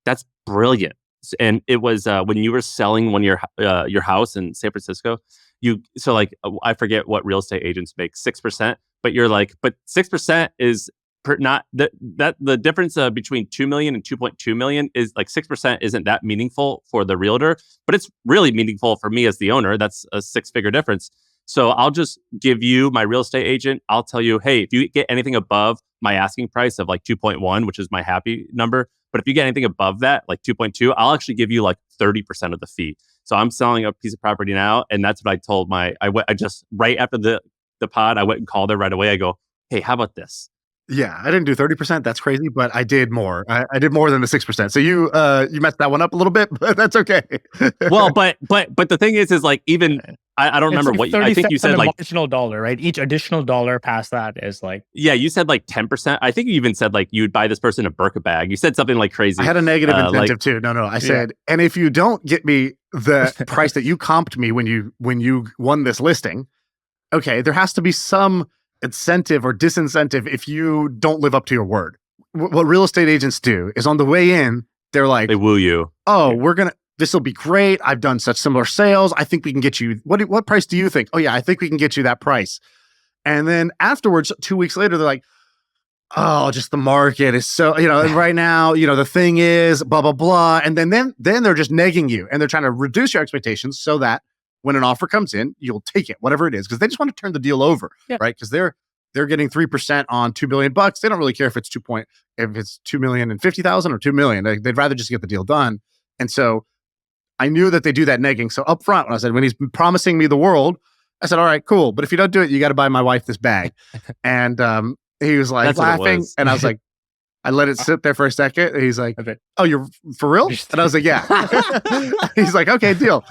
that's brilliant. And it was when you were selling your house in San Francisco. I forget what real estate agents make, 6%, but you're like, but 6% is not the difference between 2 million and 2.2 million is like 6% isn't that meaningful for the realtor, but it's really meaningful for me as the owner. That's a 6-figure difference. So I'll just give you my real estate agent. I'll tell you, hey, if you get anything above my asking price of like 2.1, which is my happy number, but if you get anything above that, like 2.2, I'll actually give you like 30% of the fee. So I'm selling a piece of property now, and that's what I told I just right after the pod, I went and called her right away. I go, hey, how about this? Yeah, I didn't do 30%. That's crazy, but I did more. I did more than the 6%. So you messed that one up a little bit, but that's okay. Well, but the thing is like even I don't remember what I think you said, like marginal dollar, right? Each additional dollar past that is like, yeah, you said like 10%. I think you even said like you'd buy this person a Birkin bag. You said something like crazy. I had a negative incentive too. No, I said, and if you don't get me the price that you comped me when you won this listing, okay, there has to be some incentive or disincentive if you don't live up to your word. What real estate agents do is on the way in, they're like, they woo you. Oh, this will be great. I've done such similar sales. I think we can get you, what price do you think? Oh yeah, I think we can get you that price. And then afterwards, 2 weeks later, they're like, oh, just the market is so, and right now, the thing is blah, blah, blah. And then they're just negging you and they're trying to reduce your expectations so that when an offer comes in, you'll take it, whatever it is, because they just want to turn the deal over, right? Because they're getting 3% on $2 billion. They don't really care if it's 2,050,000 or 2 million. They'd rather just get the deal done. And so I knew that they do that negging. So up front, when he's promising me the world, I said, all right, cool. But if you don't do it, you got to buy my wife this bag. And he was like laughing. And I was like, I let it sit there for a second. And he's like, oh, you're for real? And I was like, yeah. He's like, okay, deal.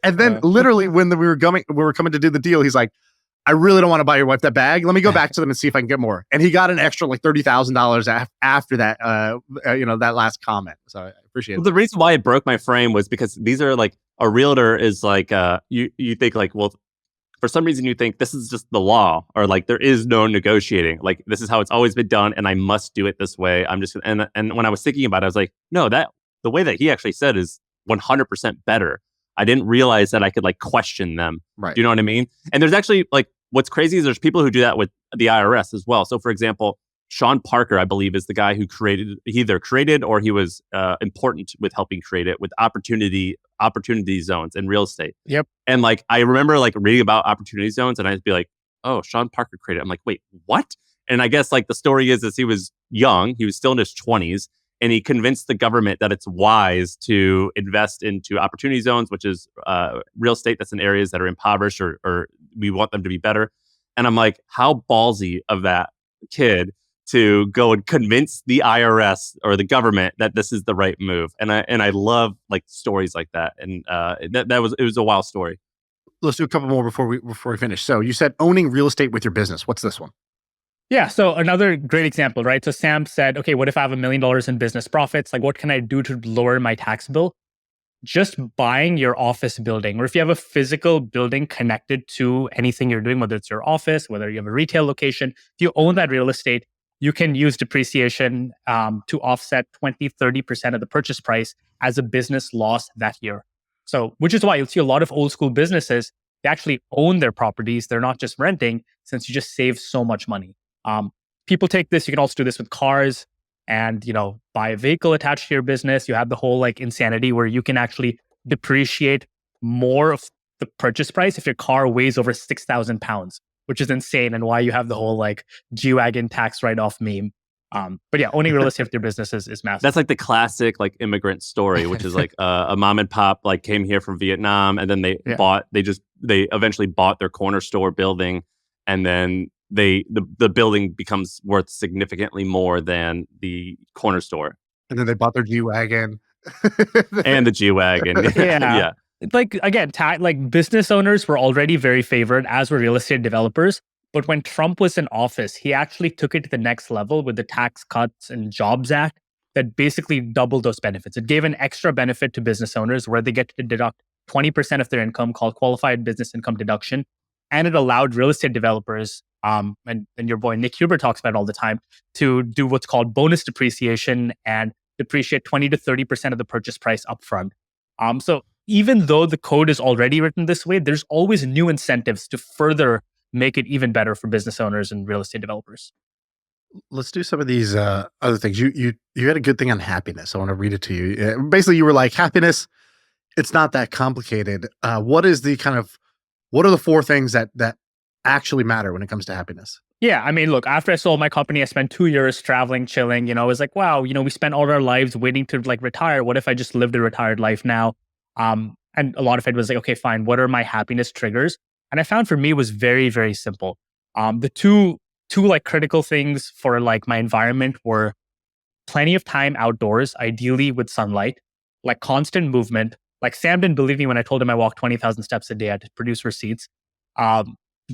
And then literally when we were coming to do the deal, he's like, I really don't want to buy your wife that bag. Let me go back to them and see if I can get more. And he got an extra like $30,000 after that, that last comment. So I appreciate it. The reason why it broke my frame was because these are like, a realtor is like, you think like, well, for some reason you think this is just the law, or like there is no negotiating. Like this is how it's always been done, and I must do it this way. I'm just and when I was thinking about it, I was like, no, that the way that he actually said is 100% better. I didn't realize that I could like question them. Right. Do you know what I mean? And there's actually like what's crazy is there's people who do that with the IRS as well. So for example, Shaan Parker, I believe, is the guy who he either created or he was important with helping create it with opportunity zones in real estate. Yep. And like I remember like reading about opportunity zones, and I'd be like, "Oh, Shaan Parker created it." I'm like, "Wait, what?" And I guess like the story is he was young, he was still in his 20s, and he convinced the government that it's wise to invest into opportunity zones, which is real estate that's in areas that are impoverished or we want them to be better. And I'm like, how ballsy of that kid to go and convince the IRS or the government that this is the right move. And I love like stories like that. And it was a wild story. Let's do a couple more before we finish. So you said owning real estate with your business. What's this one? Yeah. So another great example, right? So Sam said, okay, what if I have $1 million in business profits? Like, what can I do to lower my tax bill? Just buying your office building, or if you have a physical building connected to anything you're doing, whether it's your office, whether you have a retail location, if you own that real estate, you can use depreciation to offset 20, 30% of the purchase price as a business loss that year. So, which is why you'll see a lot of old school businesses, they actually own their properties. They're not just renting, since you just save so much money. People take this, you can also do this with cars and, buy a vehicle attached to your business. You have the whole like insanity where you can actually depreciate more of the purchase price if your car weighs over 6,000 pounds. Which is insane, and why you have the whole like G-Wagon tax write-off meme. But yeah, owning real estate with your business is massive. That's like the classic like immigrant story, which is like a mom and pop like came here from Vietnam, and then they eventually bought their corner store building, and then the building becomes worth significantly more than the corner store. And then they bought their G-Wagon. And the G-Wagon. Yeah. Like again, like business owners were already very favored, as were real estate developers. But when Trump was in office, he actually took it to the next level with the Tax Cuts and Jobs Act that basically doubled those benefits. It gave an extra benefit to business owners where they get to deduct 20% of their income, called qualified business income deduction. And it allowed real estate developers, and your boy Nick Huber talks about it all the time, to do what's called bonus depreciation and depreciate 20 to 30% of the purchase price upfront. So even though the code is already written this way, there's always new incentives to further make it even better for business owners and real estate developers. Let's do some of these other things. You had a good thing on happiness. I want to read it to you. Basically, you were like, happiness, it's not that complicated. What are the four things that actually matter when it comes to happiness? Yeah, I mean, look, after I sold my company, I spent 2 years traveling, chilling. I was like, wow, we spent all our lives waiting to like retire. What if I just lived a retired life now? And a lot of it was like, okay, fine. What are my happiness triggers? And I found for me it was very, very simple. The two like critical things for like my environment were plenty of time outdoors, ideally with sunlight, like constant movement. Like Sam didn't believe me when I told him I walked 20,000 steps a day. I had to produce receipts.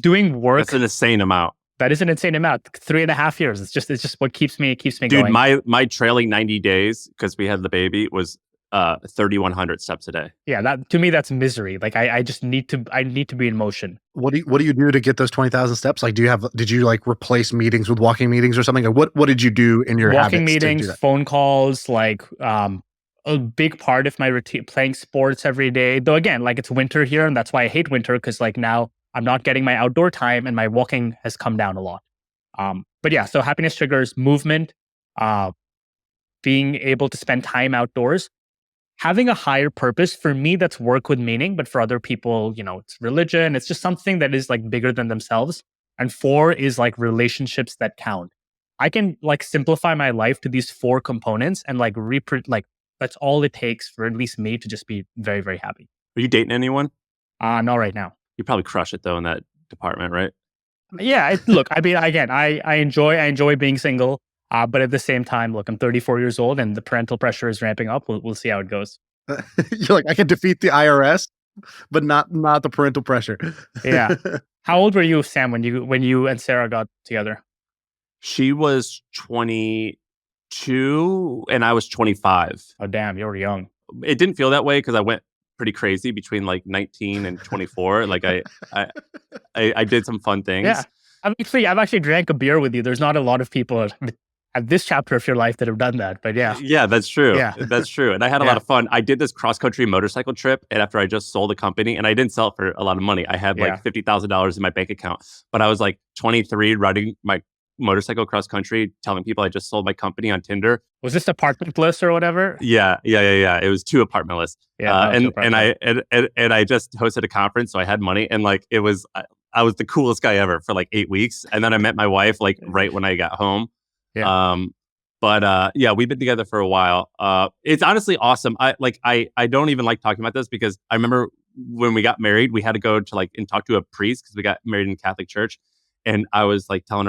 Doing work. That's an insane amount. That is an insane amount. 3.5 years. It's just what keeps me Dude, going. my trailing 90 days, because we had the baby, was 3,100 steps a day. Yeah, that to me that's misery. Like I need to be in motion. What do you do to get those 20,000 steps? Like, did you like replace meetings with walking meetings or something? Or what did you do in your walking habits meetings, phone calls, like a big part of my routine, playing sports every day. Though again, like it's winter here, and that's why I hate winter, because like now I'm not getting my outdoor time and my walking has come down a lot. But yeah, so happiness triggers: movement, being able to spend time outdoors, having a higher purpose. For me, that's work with meaning, but for other people, it's religion. It's just something that is like bigger than themselves. And 4 is like relationships that count. I can like simplify my life to these 4 components and like that's all it takes for at least me to just be very, very happy. Are you dating anyone? Not right now. You probably crush it though in that department, right? Yeah, look, I mean, again, I enjoy being single, but at the same time, look, I'm 34 years old and the parental pressure is ramping up. We'll see how it goes. You're like, I can defeat the IRS, but not the parental pressure. Yeah. How old were you, Sam, when you and Sarah got together? She was 22 and I was 25. Oh, damn, you were young. It didn't feel that way because I went pretty crazy between like 19 and 24. Like I did some fun things. Yeah. I've actually drank a beer with you. There's not a lot of people at this chapter of your life that have done that, but yeah. Yeah, that's true. Yeah. That's true. And I had a lot of fun. I did this cross-country motorcycle trip, and after I just sold the company, and I didn't sell it for a lot of money. I had like $50,000 in my bank account, but I was like 23 riding my motorcycle cross-country, telling people I just sold my company on Tinder. Was this apartment list or whatever? Yeah. It was 2 apartment lists. Yeah, and I just hosted a conference, so I had money, and like I was the coolest guy ever for like 8 weeks, and then I met my wife like right when I got home. Yeah. Yeah, we've been together for a while. It's honestly awesome. I don't even like talking about this because I remember when we got married, we had to go to and talk to a priest because we got married in a Catholic church, and I was like telling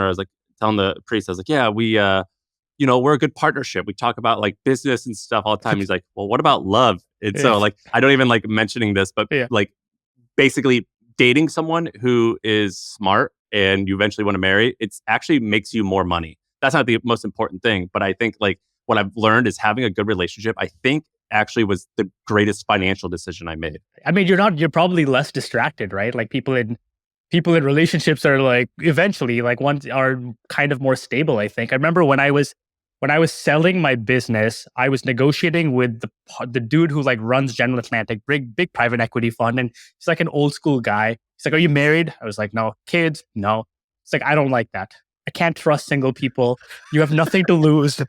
the priest, I was like, yeah, we we're a good partnership. We talk about like business and stuff all the time. He's like, well, what about love? And so like, I don't even like mentioning this, but like basically dating someone who is smart and you eventually want to marry, it's actually makes you more money. That's not the most important thing, but I think like what I've learned is having a good relationship, I think actually was the greatest financial decision I made. I mean, you're probably less distracted, right? Like people in relationships are like eventually like ones are kind of more stable, I think. I remember when I was selling my business, I was negotiating with the dude who like runs General Atlantic, big private equity fund, and he's like an old school guy. He's like, "Are you married?" I was like, "No." "Kids?" "No." It's like, "I don't like that. I can't trust single people. You have nothing to lose.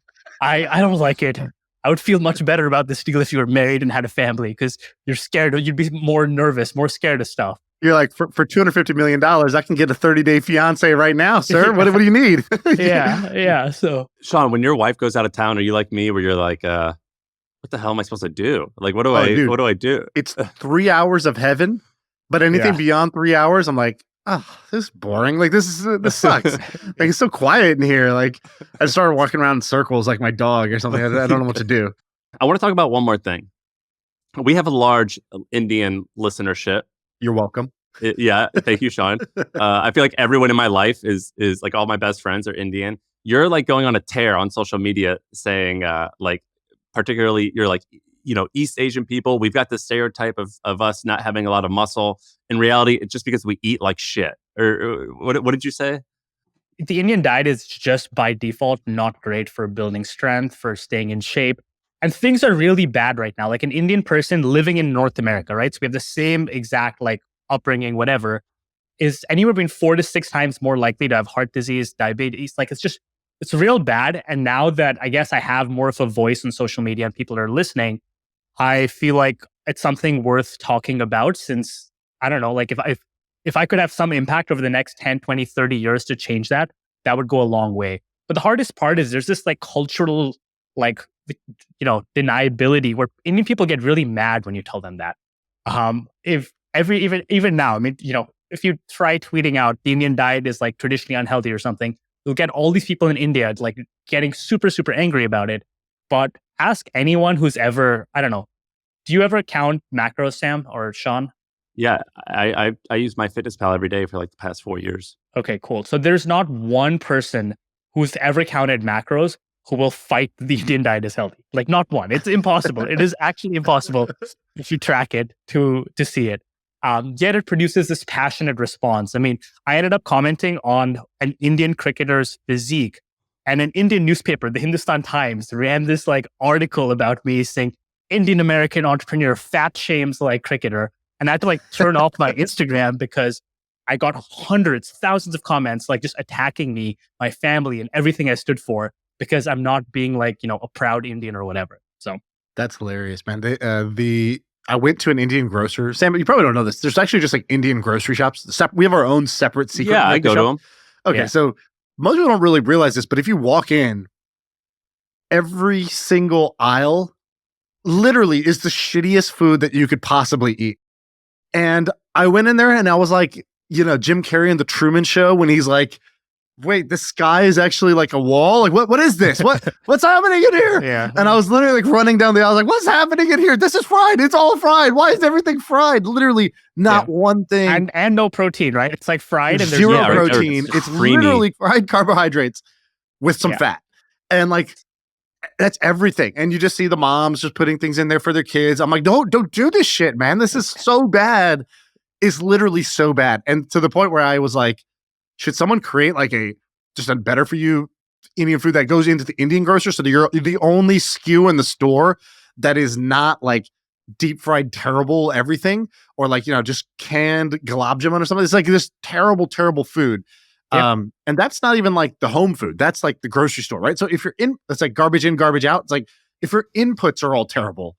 I don't like it. I would feel much better about this deal if you were married and had a family because you're scared. You'd be more nervous, more scared of stuff." You're like, for $250 million, I can get a 30-day fiance right now, sir. What do you need? Yeah. So, Shaan, when your wife goes out of town, are you like me where you're like, what the hell am I supposed to do? Like, what do I do? It's 3 hours of heaven, but anything beyond 3 hours, I'm like, oh, this is boring. Like, this sucks. Like, it's so quiet in here. Like, I started walking around in circles like my dog or something. I don't know what to do. I want to talk about one more thing. we have a large Indian listenership. You're welcome. Yeah, thank you, Shaan. I feel like everyone in my life is like all my best friends are Indian. You're like going on a tear on social media saying like particularly you're like East Asian people, we've got this stereotype of us not having a lot of muscle. In reality, it's just because we eat like shit. Or what did you say? The Indian diet is just by default not great for building strength, for staying in shape. And things are really bad right now. Like an Indian person living in North America, right? So we have the same exact like upbringing, whatever, is anywhere between 4 to 6 times more likely to have heart disease, diabetes. Like it's real bad. And now that I guess I have more of a voice on social media and people are listening, I feel like it's something worth talking about since I don't know, like if I could have some impact over the next 10, 20, 30 years to change that, that would go a long way. But the hardest part is there's this like cultural, like, deniability where Indian people get really mad when you tell them that. If even now, I mean, if you try tweeting out the Indian diet is like traditionally unhealthy or something, you'll get all these people in India like getting super, super angry about it. But ask anyone who's ever, I don't know, do you ever count macros, Sam or Shaan? Yeah, I use my fitness pal every day for like the past 4 years. Okay, cool. So there's not one person who's ever counted macros who will fight the Indian diet as healthy. Like not one. It's impossible. It is actually impossible if you track it to see it. Yet it produces this passionate response. I mean, I ended up commenting on an Indian cricketer's physique, and an Indian newspaper, the Hindustan Times, ran this like article about me saying Indian American entrepreneur fat shames like cricketer. And I had to like turn off my Instagram because I got hundreds, thousands of comments like just attacking me, my family, and everything I stood for because I'm not being like, a proud Indian or whatever. So That's hilarious, man. I went to an Indian grocer. Sam, you probably don't know this. There's actually just like Indian grocery shops. We have our own separate secret. Yeah, I go to them. Okay, Yeah. so most people don't really realize this, but if you walk in, every single aisle literally is the shittiest food that you could possibly eat. And I went in there and I was like, Jim Carrey in the Truman Show when he's like, wait, the sky is actually like a wall? Like, what is this? What's happening in here? Yeah. And I was literally like running down the aisle, like, what's happening in here? This is fried. It's all fried. Why is everything fried? Literally not one thing. And no protein, right? It's like fried and there's zero yeah, right. protein. It's It's creamy. literally fried carbohydrates with some fat. And like, that's everything. And you just see the moms just putting things in there for their kids. I'm like, don't do this shit, man. This is so bad. It's literally so bad. And to the point where I was like, should someone create like just a better for you Indian food that goes into the Indian grocery? So you're the only SKU in the store that is not like deep fried, terrible everything, or like, just canned gulab jamun or something. It's like this terrible, terrible food. Yep. And that's not even like the home food. That's like the grocery store, right? So if you're that's like garbage in, garbage out. It's like if your inputs are all terrible,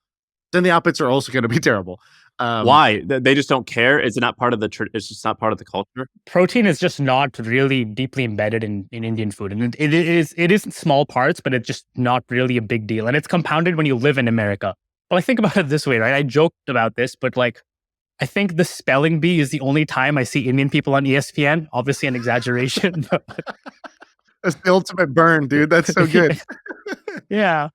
then the outputs are also going to be terrible. Why? They just don't care? Is it not part of it's just not part of the culture? Protein is just not really deeply embedded in Indian food. And it is in small parts, but it's just not really a big deal. And it's compounded when you live in America. Well, I think about it this way, right? I joked about this, but like, I think the spelling bee is the only time I see Indian people on ESPN. Obviously an exaggeration. That's the ultimate burn, dude. That's so good. Yeah.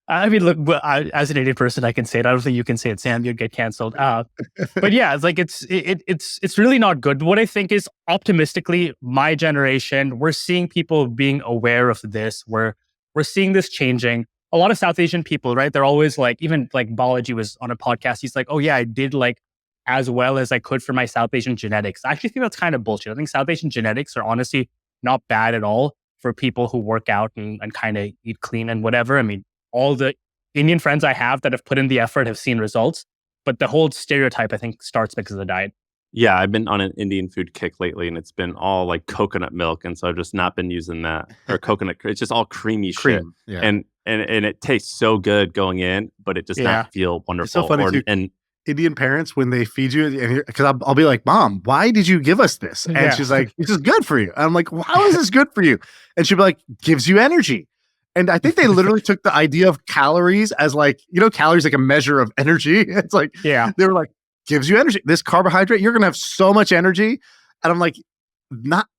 I mean, look, as an Indian person, I can say it. I don't think you can say it, Sam. You'd get canceled. But yeah, it's like it's really not good. But what I think is, optimistically, my generation, we're seeing people being aware of this. We're seeing this changing. A lot of South Asian people, right? They're always like, even like Balaji was on a podcast. He's like, oh yeah, I did like as well as I could for my South Asian genetics. I actually think that's kind of bullshit. I think South Asian genetics are honestly not bad at all for people who work out and kind of eat clean and whatever. I mean, all the Indian friends I have that have put in the effort have seen results. But the whole stereotype, I think, starts because of the diet. Yeah, I've been on an Indian food kick lately, and it's been all like coconut milk, and so I've just not been using that, or coconut. It's just all creamy shit, Yeah. and it tastes so good going in, but it does not feel wonderful. It's so funny too. And Indian parents, when they feed you, because I'll be like, Mom, why did you give us this? And she's like, this is good for you. I'm like, well, how is this good for you? And she'll be like, gives you energy. And I think they literally took the idea of calories as like, calories like a measure of energy. It's like, they were like, gives you energy. This carbohydrate, you're going to have so much energy. And I'm like,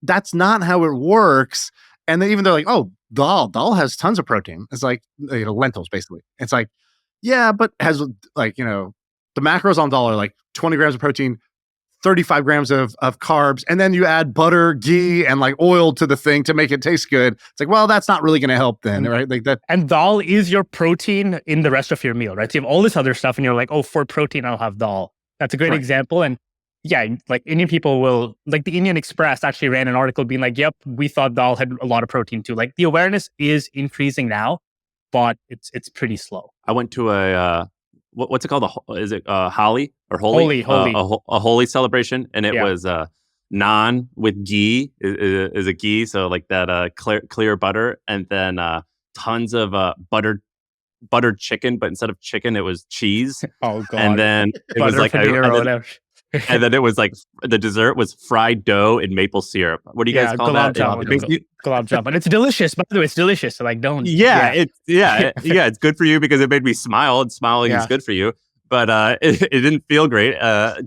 that's not how it works. And then even they're like, oh, dal has tons of protein. It's like, lentils basically. It's like, yeah, but has like, the macros on dal are like 20 grams of protein, 35 grams of carbs, and then you add butter, ghee, and like oil to the thing to make it taste good. It's like, well, that's not really going to help then, right? Like that. And dal is your protein in the rest of your meal, right? So you have all this other stuff and you're like, oh, for protein, I'll have dal. That's a great example. And yeah, like Indian people will, like the Indian Express actually ran an article being like, yep, we thought dal had a lot of protein too. Like the awareness is increasing now, but it's pretty slow. I went to a what's it called? Is it Holi or Holy? Holy. A holy celebration, and it was naan with ghee is a ghee, so like that clear butter, and then tons of buttered chicken, but instead of chicken, it was cheese. Oh god! And then it was like and then it was like the dessert was fried dough in maple syrup. What do you guys call that? Gulab jamun. It's delicious. By the way, it's delicious. So like, don't. It's good for you because it made me smile, and smiling is good for you. But it didn't feel great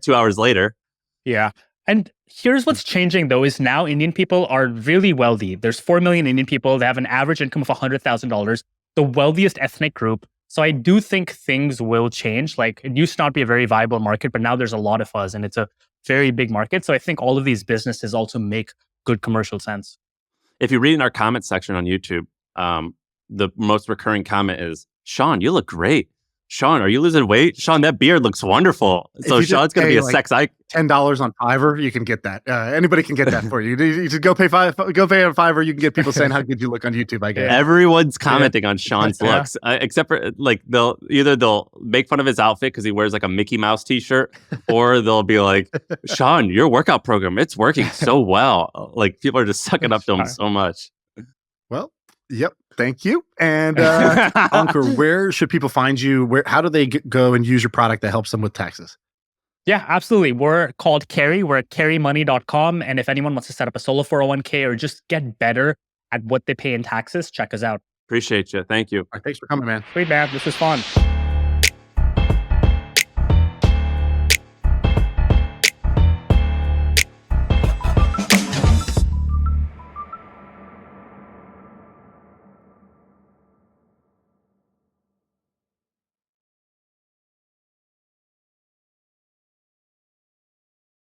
2 hours later. Yeah. And here's what's changing though: is now Indian people are really wealthy. There's 4 million Indian people. They have an average income of $100,000. The wealthiest ethnic group. So I do think things will change. Like it used to not be a very viable market, but now there's a lot of us and it's a very big market. So I think all of these businesses also make good commercial sense. If you read in our comment section on YouTube, the most recurring comment is, Shaan, you look great. Shaan, are you losing weight? Shaan, that beard looks wonderful. So Shaan's going to be a sex icon. $10 on Fiverr, you can get that. Anybody can get that for you. You just go pay on Fiverr. You can get people saying how good you look on YouTube. I guess everyone's commenting on Shaan's looks, except for like they'll make fun of his outfit because he wears like a Mickey Mouse T-shirt, or they'll be like, Shaan, your workout program, it's working so well. Like people are just sucking up to him so much. Well, yep. Thank you. And Ankur, where should people find you? How do they go and use your product that helps them with taxes? Yeah, absolutely. We're called Carry. We're at carrymoney.com. And if anyone wants to set up a solo 401k or just get better at what they pay in taxes, check us out. Appreciate you. Thank you. All right, thanks for coming, man. Sweet, man. This was fun.